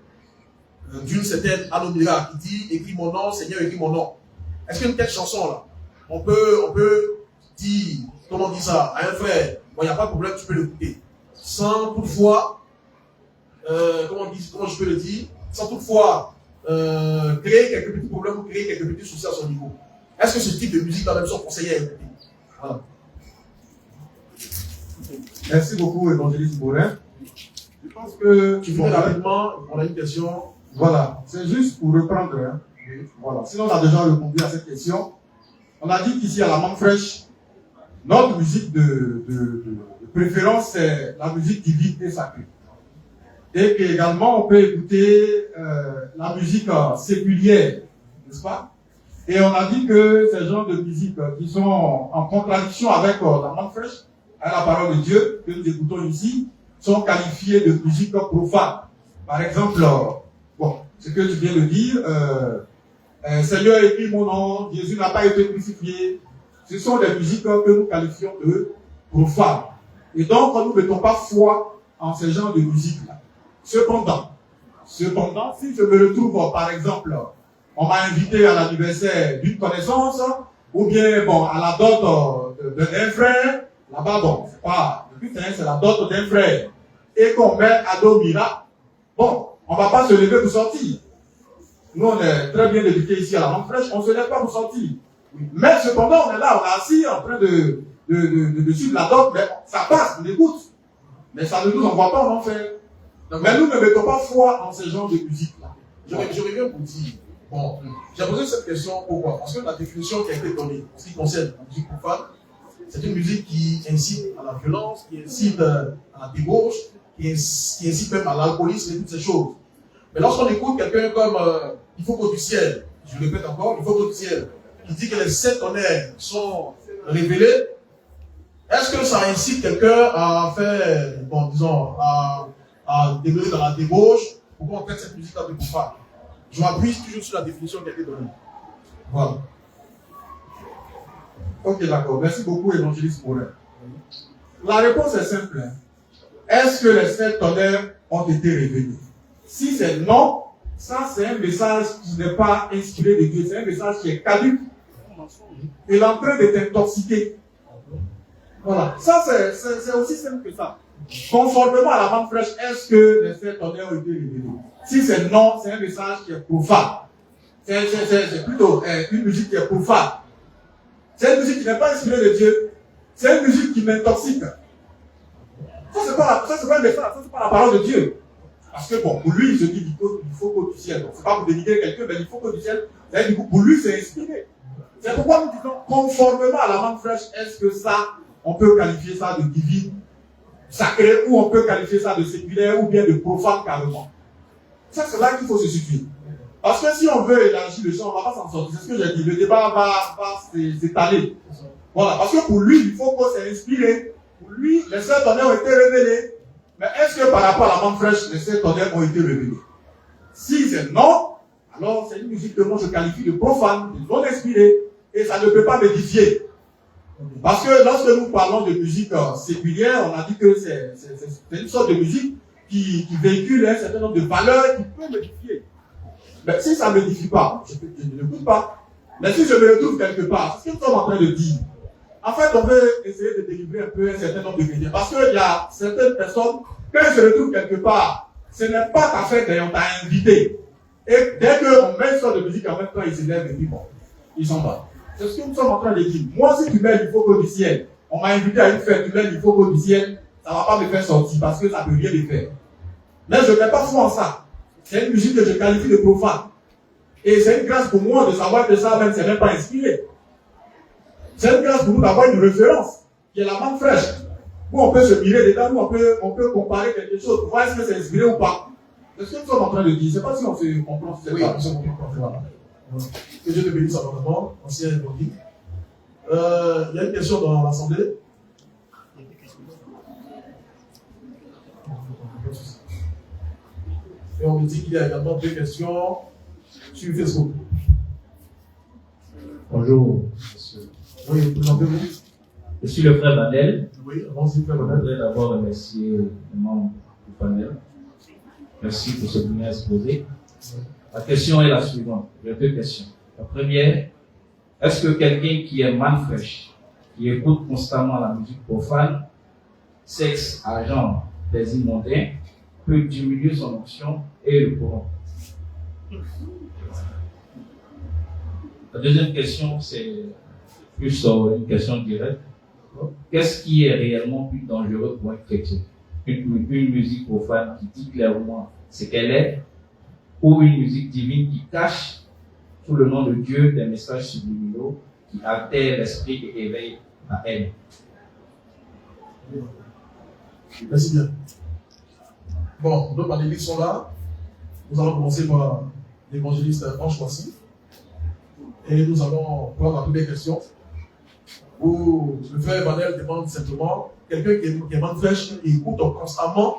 d'une certaine Anomira qui dit « Écris mon nom, Seigneur, écris mon nom ». Est-ce qu'une telle chanson-là, on peut dire, comment on dit ça, à un frère, bon, il n'y a pas de problème, tu peux l'écouter, sans toutefois, comment je peux le dire, sans toutefois créer quelques petits problèmes ou créer quelques petits soucis à son niveau. Est-ce que ce type de musique, dans la même sont conseillés à écouter? Voilà. Merci beaucoup, évangéliste Morin. Je pense que tu fais rapidement, on a une question. Voilà, c'est juste pour reprendre. Hein. Voilà. Sinon, on a déjà répondu à cette question. On a dit qu'ici, à la Manque Fraîche, notre musique de préférence, c'est la musique divine et sacrée. Et qu'également, on peut écouter la musique séculière, n'est-ce pas? Et on a dit que ces genres de musique qui sont en contradiction avec la Manque Fraîche, avec la parole de Dieu, que nous écoutons ici, sont qualifiés de musique profane. Par exemple, bon, ce que tu viens de dire, Seigneur écrit mon nom, Jésus n'a pas été crucifié. Ce sont des musiques que nous qualifions de profanes. Et donc, nous ne mettons pas foi en ce genre de musique-là. Cependant, si je me retrouve, par exemple, on m'a invité à l'anniversaire d'une connaissance, ou bien, bon, à la dot d'un frère, là-bas, bon, c'est pas le but, c'est la dot d'un frère, et qu'on met à Domira, bon, on va pas se lever pour sortir. Nous, on est très bien éduqués ici à la Manque Fraîche, on se lève pas pour sortir. Mais cependant, on est là, on est assis en train de suivre la dot, mais ça passe, on écoute. Mais ça ne nous envoie pas en enfer. Mais nous ne mettons pas foi en ce genre de musique-là. Je reviens pour dire, bon, j'ai posé cette question, pourquoi? Parce que la définition qui a été donnée, en ce qui concerne la musique profane, c'est une musique qui incite à la violence, qui incite à la débauche, qui incite même à l'alcoolisme et toutes ces choses. Mais lorsqu'on écoute quelqu'un comme Il faut qu'au du ciel, je le répète encore, Il faut qu'au du ciel, qui dit que les 7 tonnerres sont révélés, est-ce que ça incite quelqu'un à faire, bon, disons, à demeurer dans la débauche? Pourquoi on traite cette musique-là de profane? Je m'appuie toujours sur la définition qui a été donnée. Voilà. Ok, d'accord. Merci beaucoup, évangéliste Morin. La réponse est simple. Hein. Est-ce que les 7 tonnerres ont été révélés? Si c'est non, ça c'est un message qui n'est pas inspiré de Dieu. C'est un message qui est caduc. Il est en train de t'intoxiquer. Voilà. Ça c'est aussi simple que ça. Conformément à la Manque Fraîche, est-ce que les 7 tonnerres ont été révélés? Si c'est non, c'est un message qui est profane. C'est plutôt une musique qui est profane. C'est une musique qui n'est pas inspirée de Dieu. C'est une musique qui m'intoxique. Ça, c'est pas un message, ça, c'est pas la parole de Dieu. Parce que bon, pour lui, il se dit qu'il faut qu'au du ciel. Donc, c'est pas pour dénigrer quelqu'un, mais il faut qu'au du ciel. Du coup, pour lui, c'est inspiré. C'est pourquoi nous disons, conformément à la Manque Fraîche, est-ce que ça, on peut qualifier ça de divine, sacré, ou on peut qualifier ça de séculaire, ou bien de profane carrément. Ça, c'est là qu'il faut se situer. Parce que si on veut élargir le champ, on ne va pas s'en sortir. C'est ce que j'ai dit. Le débat va s'étaler. Voilà. Parce que pour lui, il faut qu'on s'est inspiré. Pour lui, les 7 tonnerres ont été révélés. Mais est-ce que par rapport à la Manque Fraîche, les 7 tonnerres ont été révélés? Si c'est non, alors c'est une musique que moi je qualifie de profane, de non inspirée. Et ça ne peut pas m'édifier. Parce que lorsque nous parlons de musique séculière, on a dit que c'est une sorte de musique qui véhicule un certain nombre de valeurs qui peut m'édifier. Mais si ça ne m'édifie pas, je ne l'écoute pas. Mais si je me retrouve quelque part, c'est ce que nous sommes en train de dire. En fait, on veut essayer de délivrer un peu un certain nombre de chrétiens. Parce qu'il y a certaines personnes, quand ils se retrouvent quelque part, ce n'est pas ta fête, on t'a invité. Et dès qu'on met une sorte de musique, en même temps, ils se lèvent et disent, bon, ils s'en vont. C'est ce que nous sommes en train de dire. Moi, si tu mets il faut qu'au du ciel, on m'a invité à une fête, tu mets il faut qu'au du ciel, ça ne va pas me faire sortir parce que ça ne peut rien me faire. Mais je ne mets pas foi en ça. C'est une musique que je qualifie de profane. Et c'est une grâce pour moi de savoir que ça même, c'est même pas inspiré. C'est une grâce pour nous d'avoir une référence, qui est la Manque Fraîche, où on peut se mirer dedans, où on peut comparer quelque chose, pour voir est-ce que c'est inspiré ou pas. C'est ce que nous sommes en train de dire. Je ne sais pas si on se comprend sur cette oui, on se comprend. Voilà. Que Dieu te bénisse abondamment, ancien Elohim. Il y a une question dans l'Assemblée. Et on me dit qu'il y a également 2 questions sur Facebook. Bonjour, monsieur. Oui, présentez-vous. Je suis le frère Badel. Oui, allons-y, frère Je Badel. voudrais d'abord remercier les membres du panel. Merci pour ce que vous m'avez exposé. La question est la suivante. J'ai deux questions. La première, est-ce que quelqu'un qui est manfresh, qui écoute constamment la musique profane, sexe, argent, plaisir mondain, peut diminuer son onction et le corrompre? La deuxième question, c'est plus une question directe. Qu'est-ce qui est réellement plus dangereux pour un chrétien? Une musique profane qui dit clairement ce qu'elle est, ou une musique divine qui cache sous le nom de Dieu des messages subliminaux qui altèrent l'esprit et éveillent la haine? Merci bien. Bon, nos panélistes sont là. Nous allons commencer par l'évangéliste Ange Voici. Et nous allons prendre la première question où le frère Emmanuel demande simplement quelqu'un qui est manfresh et écoute constamment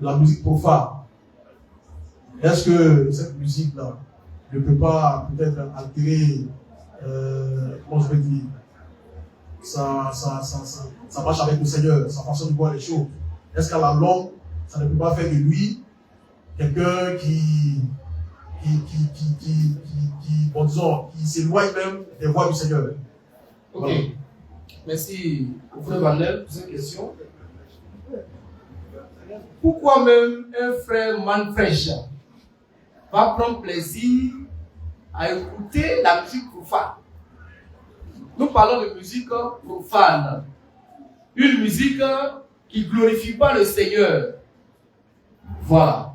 la musique profane. Est-ce que cette musique-là ne peut pas peut-être altérer, comment je vais dire, ça marche avec le Seigneur, sa façon de voir les choses? Est-ce qu'à la longue, ça ne peut pas faire de lui quelqu'un qui bon, disons, qui s'éloigne même des voies du Seigneur? Ok. Voilà. Merci au frère Vanel pour cette question. Pourquoi même un frère manfresh va prendre plaisir à écouter la musique profane? Nous parlons de musique profane. Une musique qui ne glorifie pas le Seigneur. Voilà.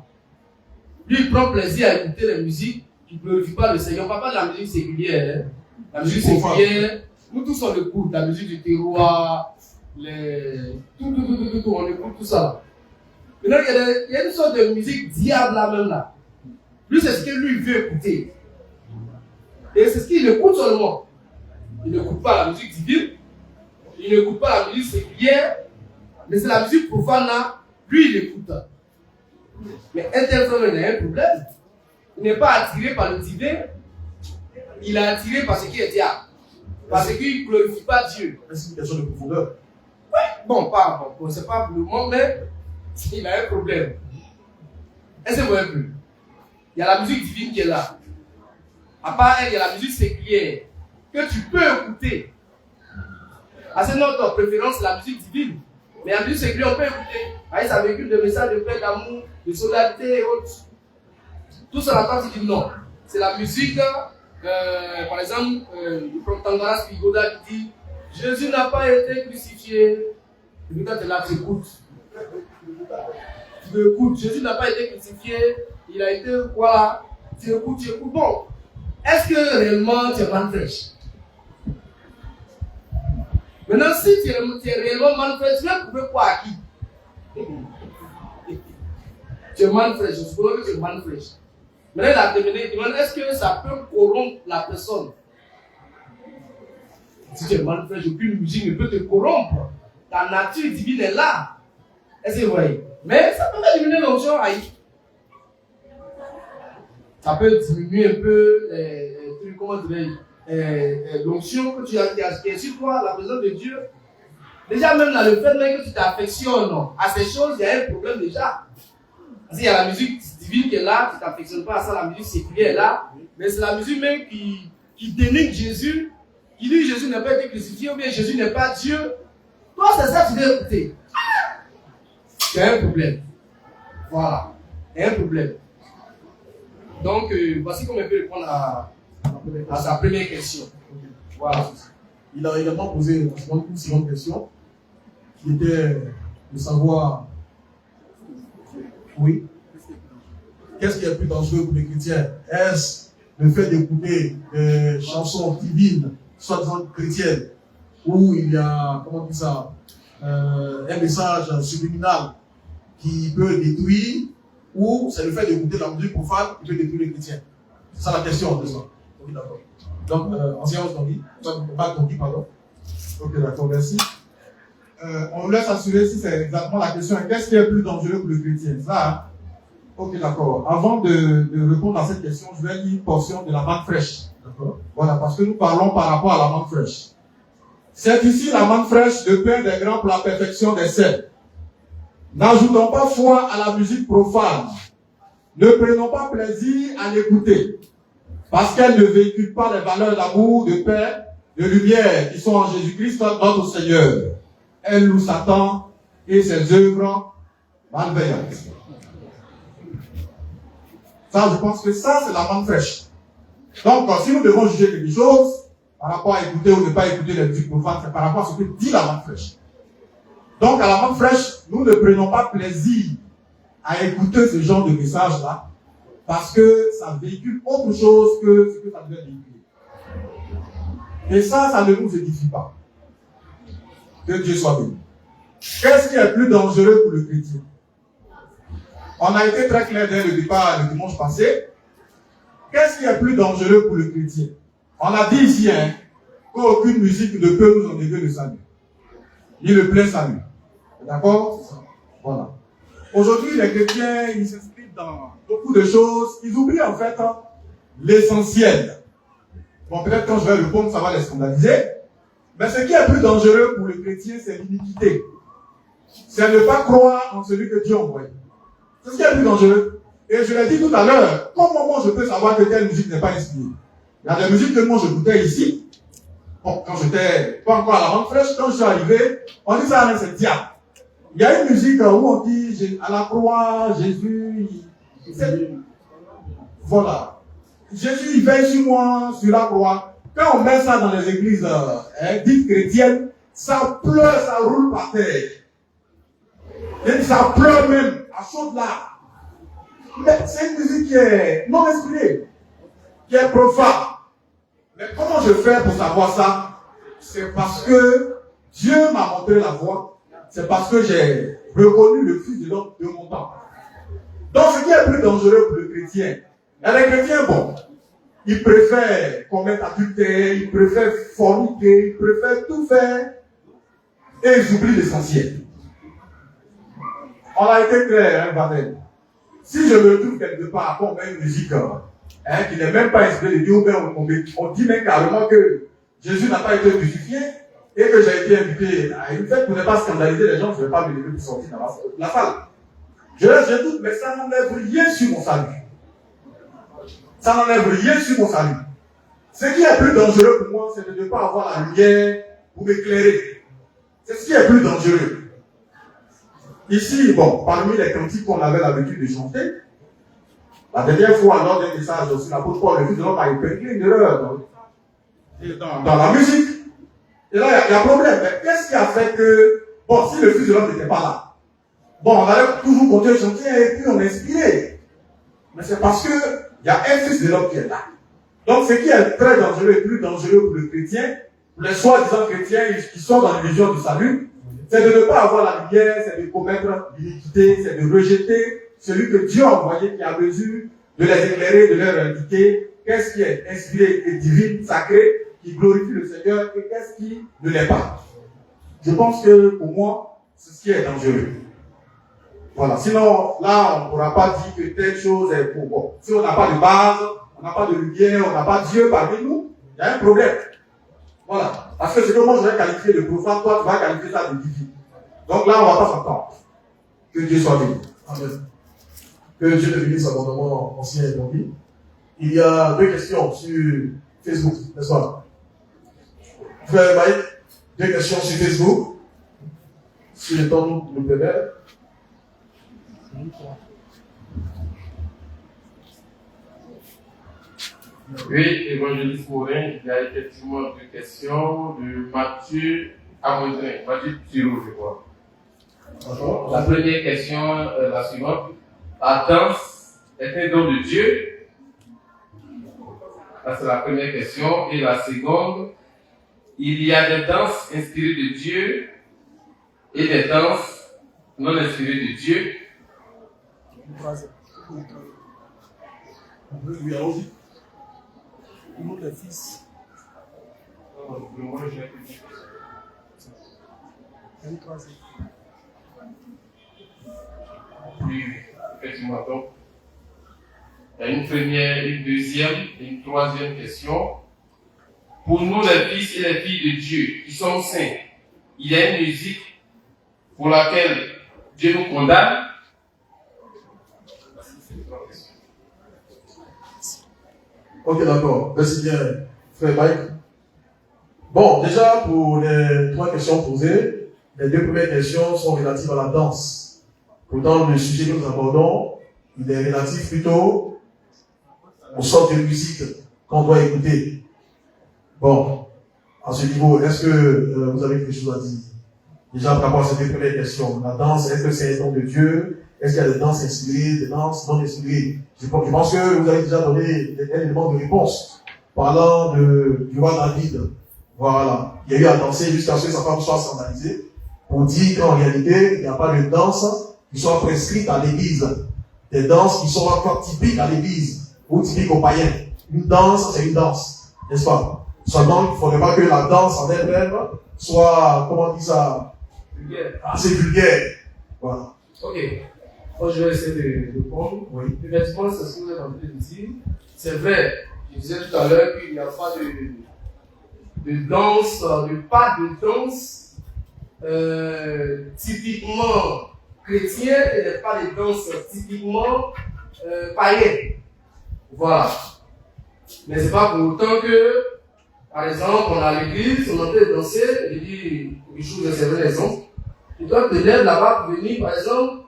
Lui, il prend plaisir à écouter la musique qui ne glorifie pas le Seigneur. On ne parle pas de la musique séculière. Hein. La musique séculière, nous tous on écoute. La musique du terroir, tout, on écoute tout ça. Maintenant, il y a une sorte de musique diable là même là. Lui, c'est ce que lui veut écouter. Et c'est ce qu'il écoute seulement. Il n'écoute pas la musique divine. Il n'écoute pas la musique séculière. Mais c'est la musique profane là. Lui, il écoute. Mais un tel frère, il a un problème. Il n'est pas attiré par le divin. Il est attiré par ce qui est diable. Parce qu'il ne glorifie pas Dieu. C'est une question de profondeur. Oui, bon, c'est pas pour le moment, mais il a un problème. Est-ce que vous voyez un peu? Il y a la musique divine qui est là. À part elle, il y a la musique séculière que tu peux écouter. C'est notre préférence, la musique divine. Mais la musique séculière, on peut écouter. Ça véhicule des messages de paix, d'amour, de solidarité et autres. Tout ça, la partie dit non. C'est la musique, par exemple, le prophète Tangaras Pigoda qui dit Jésus n'a pas été crucifié. Et puis quand tu es là, tu écoutes. Tu écoutes. Jésus n'a pas été crucifié. Il a été, voilà. Tu écoutes. Bon. Est-ce que réellement tu es manfresh? Maintenant, si tu es réellement manfresh, tu vas prouver quoi à qui? Tu es manfresh. Je suppose que tu es manfresh. Maintenant, il a terminé. Il demande est-ce que ça peut corrompre la personne? Si tu es manfresh, aucune musique ne peut te corrompre. Ta nature divine est là. Est-ce que vous voyez? Mais ça peut pas diminuer l'onction aïe. Ça peut diminuer un peu, comment dirais-je, l'onction que tu as qui est sur toi, la présence de Dieu. Déjà, même dans le fait même que tu t'affectionnes à ces choses, il y a un problème déjà. Parce qu'il y a la musique divine qui est là, tu ne t'affectionnes pas à ça, la musique séculière est là. Mais c'est la musique même qui dénigre Jésus, qui dit que Jésus n'a pas été crucifié, ou bien Jésus n'est pas Dieu. Toi, c'est ça que tu dois écouter. Il y a un problème. Voilà. Il y a un problème. Donc, voici comment on peut répondre à sa première question. Voilà. Il a également posé une seconde question, qui était de savoir, oui, qu'est-ce qui est plus dangereux pour les chrétiens? Est-ce le fait d'écouter des chansons divines, soi-disant chrétiennes, où il y a, comment dire ça, un message subliminal qui peut détruire, ou c'est le fait d'écouter la musique profane qui peut détruire les chrétiens? C'est ça la question, n'est-ce pas? Oui, d'accord. Donc, ancien pas Tongi, pardon. Ok, d'accord, merci. On vous laisse assurer si c'est exactement la question. Qu'est-ce qui est plus dangereux pour le chrétien? Ça, ok, d'accord. Avant de répondre à cette question, je vais lire une portion de la manne fraîche. D'accord. Voilà, parce que nous parlons par rapport à la manne fraîche. C'est ici la manne fraîche, le pain des grands pour la perfection des saints. N'ajoutons pas foi à la musique profane. Ne prenons pas plaisir à l'écouter, parce qu'elle ne véhicule pas les valeurs d'amour, de paix, de lumière qui sont en Jésus-Christ, notre Seigneur. Elle loue Satan et ses œuvres malveillantes. Ça, je pense que ça, c'est la manne fraîche. Donc, si nous devons juger quelque chose, par rapport à écouter ou ne pas écouter les musiques profanes, c'est par rapport à ce que dit la manne fraîche. Donc, à la manne fraîche, nous ne prenons pas plaisir à écouter ce genre de message-là, parce que ça véhicule autre chose que ce que ça devait véhiculer. Et ça ne nous édifie pas. Que Dieu soit béni. Qu'est-ce qui est plus dangereux pour le chrétien? On a été très clair dès le départ le dimanche passé. Qu'est-ce qui est plus dangereux pour le chrétien? On a dit ici qu'aucune musique ne peut nous enlever le salut, ni le plein salut. D'accord? Voilà. Aujourd'hui, les chrétiens, ils s'inscrivent dans beaucoup de choses. Ils oublient en fait l'essentiel. Bon, peut-être quand je vais répondre, ça va les scandaliser. Mais ce qui est plus dangereux pour le chrétien, c'est l'iniquité. C'est ne pas croire en celui que Dieu a envoyé. C'est ce qui est plus dangereux. Et je l'ai dit tout à l'heure, comment moi je peux savoir que telle musique n'est pas inspirée? Il y a des musiques que moi je goûtais ici. Bon, quand j'étais pas encore à la manne fraîche, quand je suis arrivé, on dit ça, c'est diable. Il y a une musique où on dit à la croix, Jésus, voilà. Jésus, il veille sur moi, sur la croix. Quand on met ça dans les églises dites chrétiennes, ça pleure, ça roule par terre. Et ça pleure même, à chaudes larmes. Mais c'est une musique qui est non inspirée, qui est profane. Mais comment je fais pour savoir ça? C'est parce que Dieu m'a montré la voie. C'est parce que j'ai reconnu le Fils de l'homme de mon temps. Donc ce qui est plus dangereux pour le chrétien, et les chrétiens, bon, ils préfèrent commettre adultère, ils préfèrent forniquer, ils préfèrent tout faire, et ils oublient l'essentiel. On a été clair, Vadel. Si je me trouve quelque part, on met une musique qui n'est même pas inspirée de Dieu, on dit même carrément que Jésus n'a pas été crucifié et que j'ai été invité à une fête pour ne pas scandaliser les gens, je ne vais pas me lever pour sortir dans la salle. Je doute, mais ça n'enlève rien sur mon salut. Ça n'enlève rien sur mon salut. Ce qui est plus dangereux pour moi, c'est de ne pas avoir la lumière pour m'éclairer. C'est ce qui est plus dangereux. Ici, bon, parmi les cantiques qu'on avait l'habitude de chanter, la dernière fois, lors d'un message aussi, l'apôtre Paul, le Fils de l'homme a épinglé une erreur dans la musique. Et là, il y a un problème. Mais qu'est-ce qui a fait que, bon, si le Fils de l'homme n'était pas là, bon, on allait toujours continuer à chanter et puis on est inspiré. Mais c'est parce que il y a un Fils de l'homme qui est là. Donc, ce qui est très dangereux et plus dangereux pour le chrétien, pour les soi-disant chrétiens qui sont dans l'illusion du salut, c'est de ne pas avoir la lumière, c'est de commettre l'iniquité, c'est de rejeter celui que Dieu a envoyé qui a mesure de les éclairer, de leur indiquer qu'est-ce qui est inspiré et divin, sacré, qui glorifie le Seigneur et qu'est-ce qui ne l'est pas. Je pense que pour moi, c'est ce qui est dangereux. Voilà. Sinon, là, on ne pourra pas dire que telle chose est pour bon. Si on n'a pas de base, on n'a pas de lumière, on n'a pas Dieu parmi nous, il y a un problème. Voilà. Parce que ce que moi je vais qualifier de profane, toi tu vas qualifier ça de divin. Donc là, on ne va pas s'entendre. Que Dieu soit béni. Amen. Que Dieu te bénisse abondamment, ancien et bon vie. Il y a deux questions sur Facebook, n'est-ce pas? Frère Mike, deux questions sur Facebook. Si le temps nous le permet. Oui, évangéliste Morin, il y a effectivement deux questions de Mathieu Amondrin, Mathieu Thiro, je crois. La première question est la suivante. La danse est un don de Dieu? Ça, c'est la première question. Et la seconde, il y a des danses inspirées de Dieu et des danses non inspirées de Dieu. Oui, allons-y. Nous, les fils. Oui, effectivement. Donc, il y a une première, une deuxième et une troisième question. pour nous les fils et les filles de Dieu qui sont saints, il y a une musique pour laquelle Dieu nous condamne. Ok, d'accord. Merci bien, frère Mike. Bon, déjà, pour les 3 questions posées, les 2 premières questions sont relatives à la danse. Pourtant, le sujet que nous abordons, il est relatif plutôt aux sortes de musique qu'on doit écouter. Bon, à ce niveau, est-ce que vous avez quelque chose à dire? Déjà, par rapport à ces 2 premières questions, la danse, est-ce que c'est un don de Dieu? Est-ce qu'il y a des danses inspirées, des danses non inspirées? Je pense que vous avez déjà donné un élément de réponse parlant du roi David. Voilà. Il y a eu à danser jusqu'à ce que sa femme soit scandalisée pour dire qu'en réalité, il n'y a pas de danse qui soit prescrite à l'église. Des danses qui sont encore typiques à l'église ou typiques aux païens. Une danse, c'est une danse. N'est-ce pas? Seulement, il ne faudrait pas que la danse en elle-même soit, comment on dit ça? Vulgaire. Assez vulgaire. Voilà. Ok. Moi, je vais essayer de répondre. Oui. Effectivement, c'est ce que vous êtes en train de dire. C'est vrai. Je disais tout à l'heure qu'il n'y a pas de danse, pas de danse typiquement chrétienne et pas de danse typiquement païenne. Voilà. Mais c'est pas pour autant que, par exemple, on est à l'église, on est en train de danser, je dis quelque chose de vrai exemple. Et toi, tu te lèves là-bas pour venir, par exemple,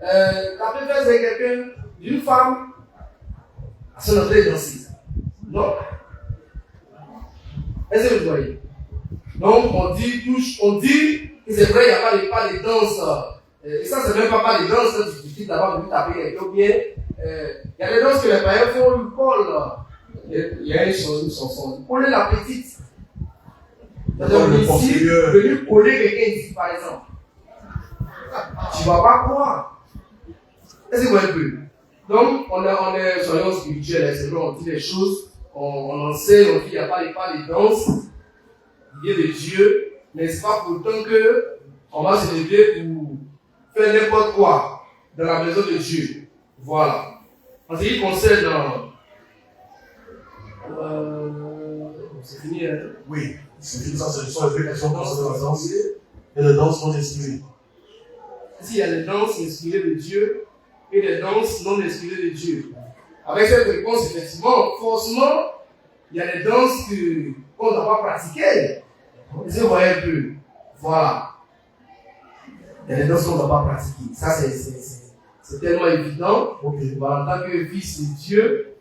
taper face avec quelqu'un, d'une femme, à son entrée de danser. Non. Est-ce que vous voyez? Donc, on dit que c'est vrai, il n'y a pas de danse. Et ça, c'est même pas des danses, ça suffit d'avoir voulu taper quelqu'un, ou bien, il y a des danses que les païens font, ils collent. Il y a une chanson, coller la petite. C'est-à-dire, ici, venir coller quelqu'un ici, par exemple. Tu vas pas croire. Est-ce que vous voyez un peu? Donc, on est, soyons spirituels, c'est vrai, on dit les choses, on enseigne, on dit qu'il n'y a pas de danse, il y a de Dieu, mais c'est pas pour autant que on va se lever pour faire n'importe quoi dans la maison de Dieu. Voilà. En ce qui concerne, c'est fini, hein? Oui, c'est fini, ça, ce sont les 2 questions concernant la danse et les danses non inspirées. S'il y a des danses inspirées de Dieu et des danses non inspirées de Dieu. Avec cette réponse, effectivement, forcément, il y a des danses qu'on ne doit pas pratiquer. Est-ce que vous voyez un peu? Voilà. Il y a des danses qu'on ne doit pas pratiquer. Ça, c'est tellement évident. Okay. Voilà, en tant que fils de Dieu,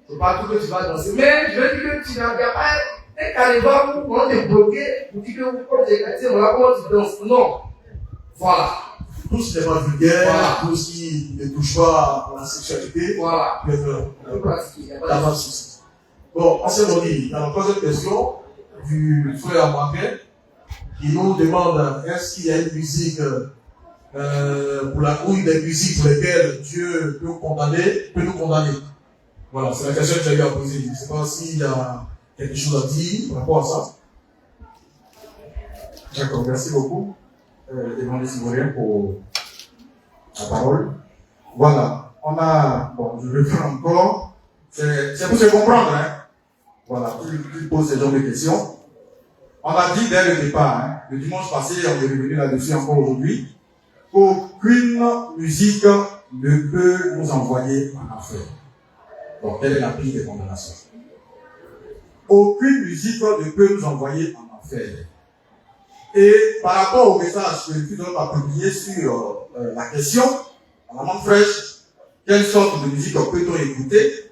c'est pas tout que tu vas danser. Mais je veux dire que tu n'as pas un carnaval où on est bloqué pour dire que vous pouvez dire, voilà comment tu danses. Non. Voilà. Tout ce qui n'est pas vulgaire, voilà. Tout ce qui ne touche pas à la sexualité, voilà. peut être pratiquer. Il n'y a pas de souci. Bon, on s'est dit, dans la troisième question du frère Amouaké, qui nous demande est-ce qu'il y a une musique ou des musiques pour lesquelles Dieu peut nous condamner. Voilà, c'est la question que j'ai eu à poser. Je ne sais pas s'il y a quelque chose à dire par rapport à ça. D'accord, merci beaucoup, Évangéliste Mourien, pour la parole. Voilà, je vais faire encore, c'est pour se comprendre, hein. Voilà, tu poses ce genre de questions. On a dit dès le départ, le dimanche passé, on est revenu là-dessus encore aujourd'hui, qu'aucune musique ne peut nous envoyer en enfer. Donc, quelle est la pire des condamnations? Aucune musique ne peut nous envoyer en enfer. Et par rapport au message que le Fidel a publié sur la question, à la main fraîche, quelle sorte de musique peut-on écouter?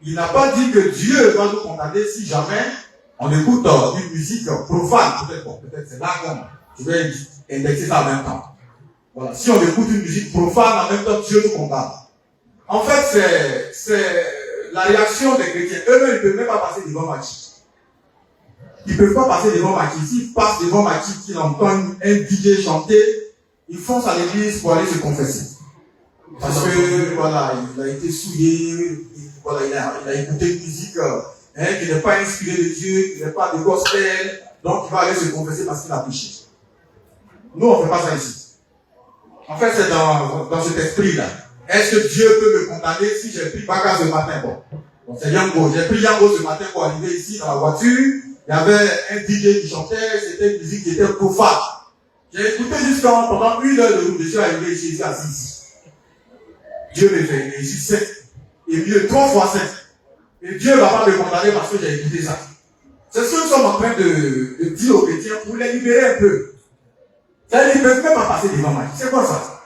Il n'a pas dit que Dieu va nous condamner si jamais on écoute une musique profane. Peut-être c'est là qu'on je vais indexer ça en même temps. Voilà. Si on écoute une musique profane, en même temps Dieu nous condamne. En fait, c'est la réaction des chrétiens. Eux-mêmes, ils ne peuvent même pas passer devant Machi. Ils ne peuvent pas passer devant Machi. S'ils passent devant Machi, qu'ils entendent un DJ chanter, ils foncent à l'église pour aller se confesser. Parce que, voilà, il a été souillé, voilà, il a écouté une musique qui n'est pas inspirée de Dieu, qui n'est pas de gospel, donc il va aller se confesser parce qu'il a péché. Nous, on ne fait pas ça ici. En fait, c'est dans cet esprit-là. Est-ce que Dieu peut me condamner si j'ai pris bagage ce matin? Bon. Donc c'est Yango. J'ai pris Yango ce matin pour arriver ici dans la voiture. Il y avait un DJ qui chantait, c'était une musique qui était profane. J'ai écouté pendant 1 heure de route, je suis arrivé ici assis. Dieu me fait, et ici 7. Et mieux, 3 fois 7. Et Dieu ne va pas me condamner parce que j'ai écouté ça. C'est ce que nous sommes en train de dire aux chrétiens pour les libérer un peu. C'est-à-dire qu'ils ne peuvent même pas passer devant moi. C'est quoi ça?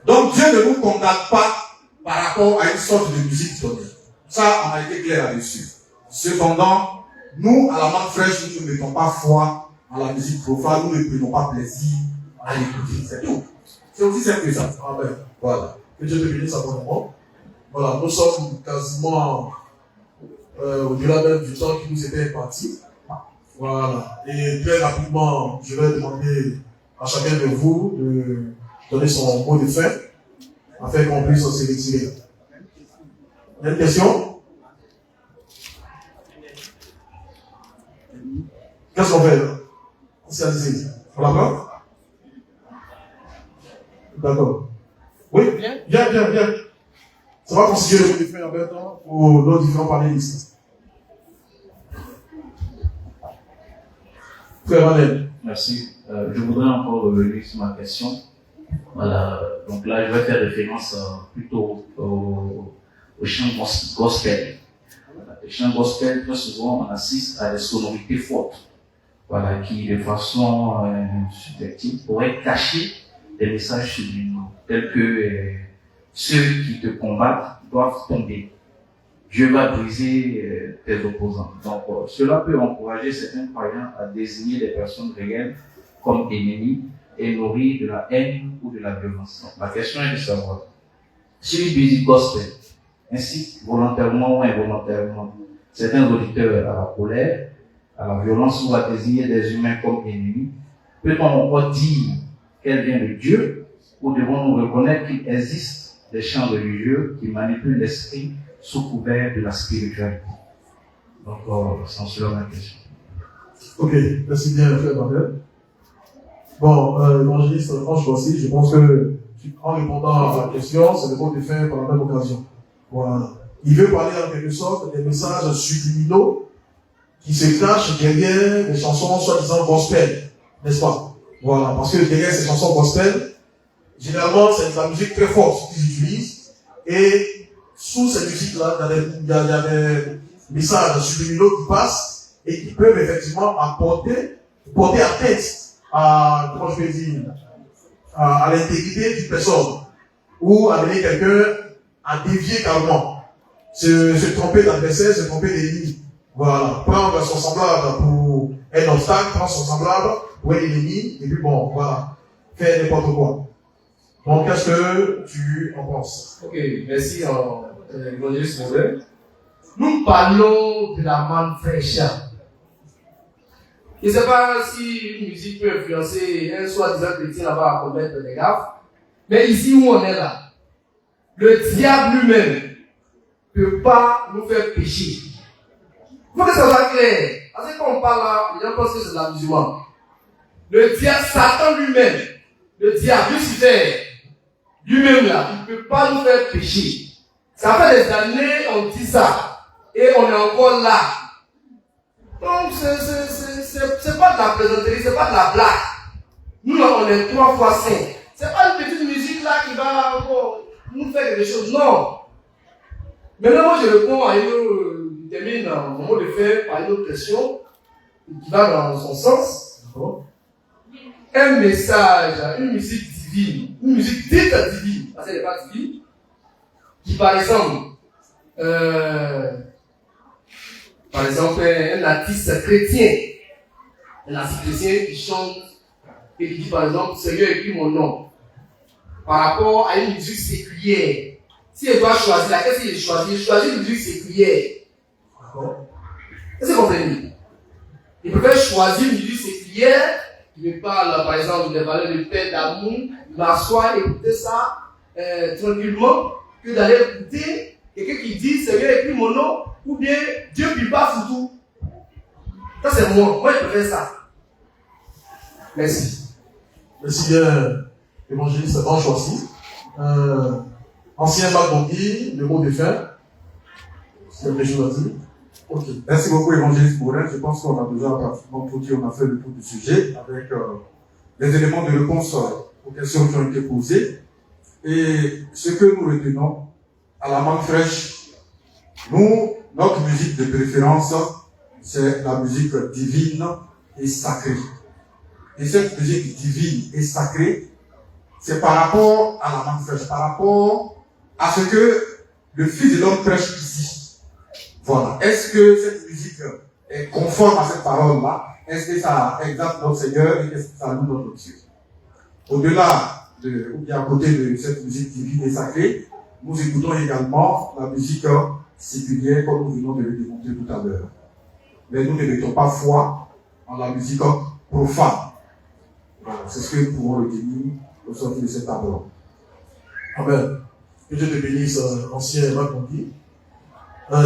Donc Dieu ne nous condamne pas par rapport à une sorte de musique donnée. Ça, on a été clair là-dessus. Cependant, nous, à la marque fraîche, nous ne mettons pas foi à la musique profane, nous ne prenons pas plaisir à l'écouter. C'est tout. C'est aussi simple que ça. Amen. Voilà. Que Dieu te bénisse abondamment. Voilà, nous sommes quasiment au-delà même du temps qui nous était imparti. Voilà. Et très rapidement, je vais demander à chacun de vous de donner son mot de fin afin qu'on puisse se retirer. Il y a une question? Qu'est-ce qu'on fait là? On la prend? D'accord. Oui? Viens. Ça va considérer le mot de fin en même temps pour nos différents panélistes. Frère Manel. Merci. Je voudrais encore revenir sur ma question. Voilà. Donc là, je vais faire référence plutôt au chant gospel. Le chant gospel, très souvent, on assiste à des sonorités fortes. Voilà, qui, de façon subjective, pourraient cacher des messages subliminaux, tels que ceux qui te combattent doivent tomber. Dieu va briser tes opposants. Donc, cela peut encourager certains croyants à désigner des personnes réelles comme ennemis et nourrir de la haine ou de la violence. Donc, ma question est de savoir si une musique gospel incite volontairement ou involontairement certains auditeurs à la colère, à la violence ou à désigner des humains comme ennemis, peut-on encore dire qu'elle vient de Dieu ou devons-nous reconnaître qu'il existe des chants religieux qui manipulent l'esprit sous couvert de la spiritualité? Donc, c'est cela ma question. Ok, merci bien, frère Marvel. Bon, évangéliste Franche aussi, je pense que en répondant à la question, c'est le mot de fin par la même occasion. Voilà. Il veut parler en quelque sorte des messages subliminaux qui se cachent derrière les chansons soi-disant gospel, n'est-ce pas? Voilà, parce que derrière ces chansons gospel, généralement, c'est de la musique très forte qu'ils utilisent, et sous cette musique-là, il y a des messages subliminaux qui passent et qui peuvent effectivement porter atteinte à, comment je peux dire, à l'intégrité d'une personne, ou amener quelqu'un à dévier carrément, se tromper d'adversaire, se tromper d'ennemi. Voilà, prendre son semblable pour un obstacle, prendre son semblable pour un ennemi, et puis bon, voilà, faire n'importe quoi. Donc, qu'est-ce que tu en penses? Ok, merci, évangéliste Mauvais. Nous parlons de la manne fraîche. Je ne sais pas si une musique peut influencer un soi-disant chrétien là-bas à commettre des gaffes, mais ici où on est là, le diable lui-même ne peut pas nous faire pécher. Il faut que ça soit clair. Parce que quand on parle là, les gens pensent que c'est de la musulmane. Le diable, Satan lui-même, le diable, Lucifer, lui-même là, il ne peut pas nous faire pécher. Ça fait des années on dit ça. Et on est encore là. Donc c'est pas de la plaisanterie, c'est pas de la blague. Nous là, on est 3 fois saints. C'est pas une petite musique là qui va nous faire des choses. Non. Maintenant, moi je réponds à une, termine mon mot de fait par une autre question qui va dans son sens. Un message, une musique divine, une musique dite divine, parce qu'elle n'est pas divine, qui par exemple, un artiste chrétien qui chante et qui dit par exemple, Seigneur écrit mon nom, par rapport à une musique séculière. Si elle doit choisir, laquelle il choisit une musique séculière. Est-ce que vous comprenez? Il préfère choisir une musique séculière qui me parle par exemple des valeurs de paix, d'amour, m'asseoir et écouter ça tranquillement, que d'aller écouter quelqu'un qui dit Seigneur écrit mon nom, ou bien Dieu ne pas tout. Ça c'est moi. Moi je préfère ça. Merci. Merci bien, évangéliste Franche aussi. Ancien Bagondi, le mot de fin. s'il y a quelque chose à dire. Ok. Merci beaucoup, évangéliste Morin. Je pense qu'on a déjà pratiquement tout dit, on a fait le tour du sujet avec les éléments de réponse aux questions qui ont été posées. Et ce que nous retenons à la mangue fraîche, nous, notre musique de préférence, c'est la musique divine et sacrée. Et cette musique divine et sacrée, c'est par rapport à la mangue fraîche, par rapport à ce que le Fils de l'homme prêche ici. Voilà. Est-ce que cette musique est conforme à cette parole-là? Est-ce que ça exalte notre Seigneur et est-ce que ça loue notre Dieu? Au-delà ou bien à côté de cette musique divine et sacrée, nous écoutons également la musique séculière comme nous venons de le démontrer tout à l'heure. Mais nous ne mettons pas foi en la musique profane. Voilà. C'est ce que nous pouvons retenir au sortir de cette table. Amen. Que Dieu te bénisse, ancien et Macondi.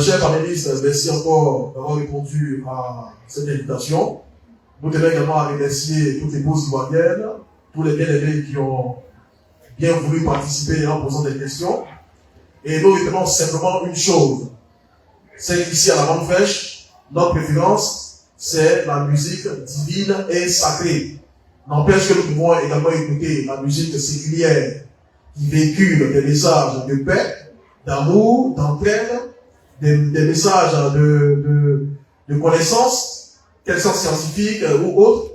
Cher panéliste, merci encore d'avoir répondu à cette invitation. Nous tenons également à remercier toutes les épouses ivoiriennes, tous les bien-aimés qui ont bien voulu participer en posant des questions. Et nous retenons simplement une chose. C'est qu'ici à la Mangue Fraîche, notre préférence, c'est la musique divine et sacrée. N'empêche que nous pouvons également écouter la musique séculière qui véhicule des messages de paix, d'amour, d'entraide, des messages de connaissances, qu'elles soient scientifiques ou autres.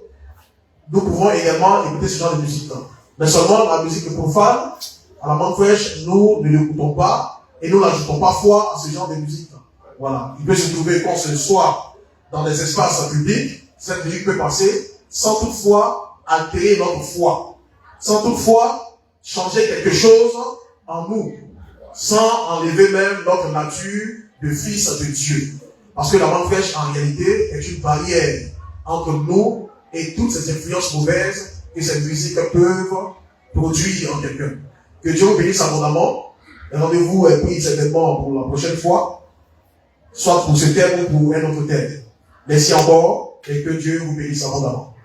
Nous pouvons également écouter ce genre de musique-là. Mais seulement la musique profane, à la Mangue Fraîche, nous ne l'écoutons pas et nous n'ajoutons pas foi à ce genre de musique-là. Voilà. Il peut se trouver qu'on se soit dans des espaces publics, cette musique peut passer sans toutefois altérer notre foi, sans toutefois changer quelque chose en nous, sans enlever même notre nature de fils de Dieu. Parce que la Mangue Fraîche, en réalité, est une barrière entre nous et toutes ces influences mauvaises que ces musiques peuvent produire en quelqu'un. Que Dieu vous bénisse abondamment. Un rendez-vous est pris certainement pour la prochaine fois, soit pour ce thème ou pour un autre thème. Merci encore et que Dieu vous bénisse abondamment.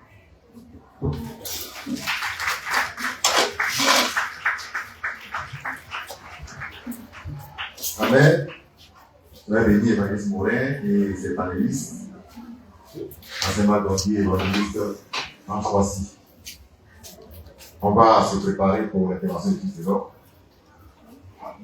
Amen. Je vais bénir Évangéliste Morin et ses panélistes. Enseignement d'Antier et évangéliste en Croatie. On va se préparer pour l'intervention du Fils de l'homme.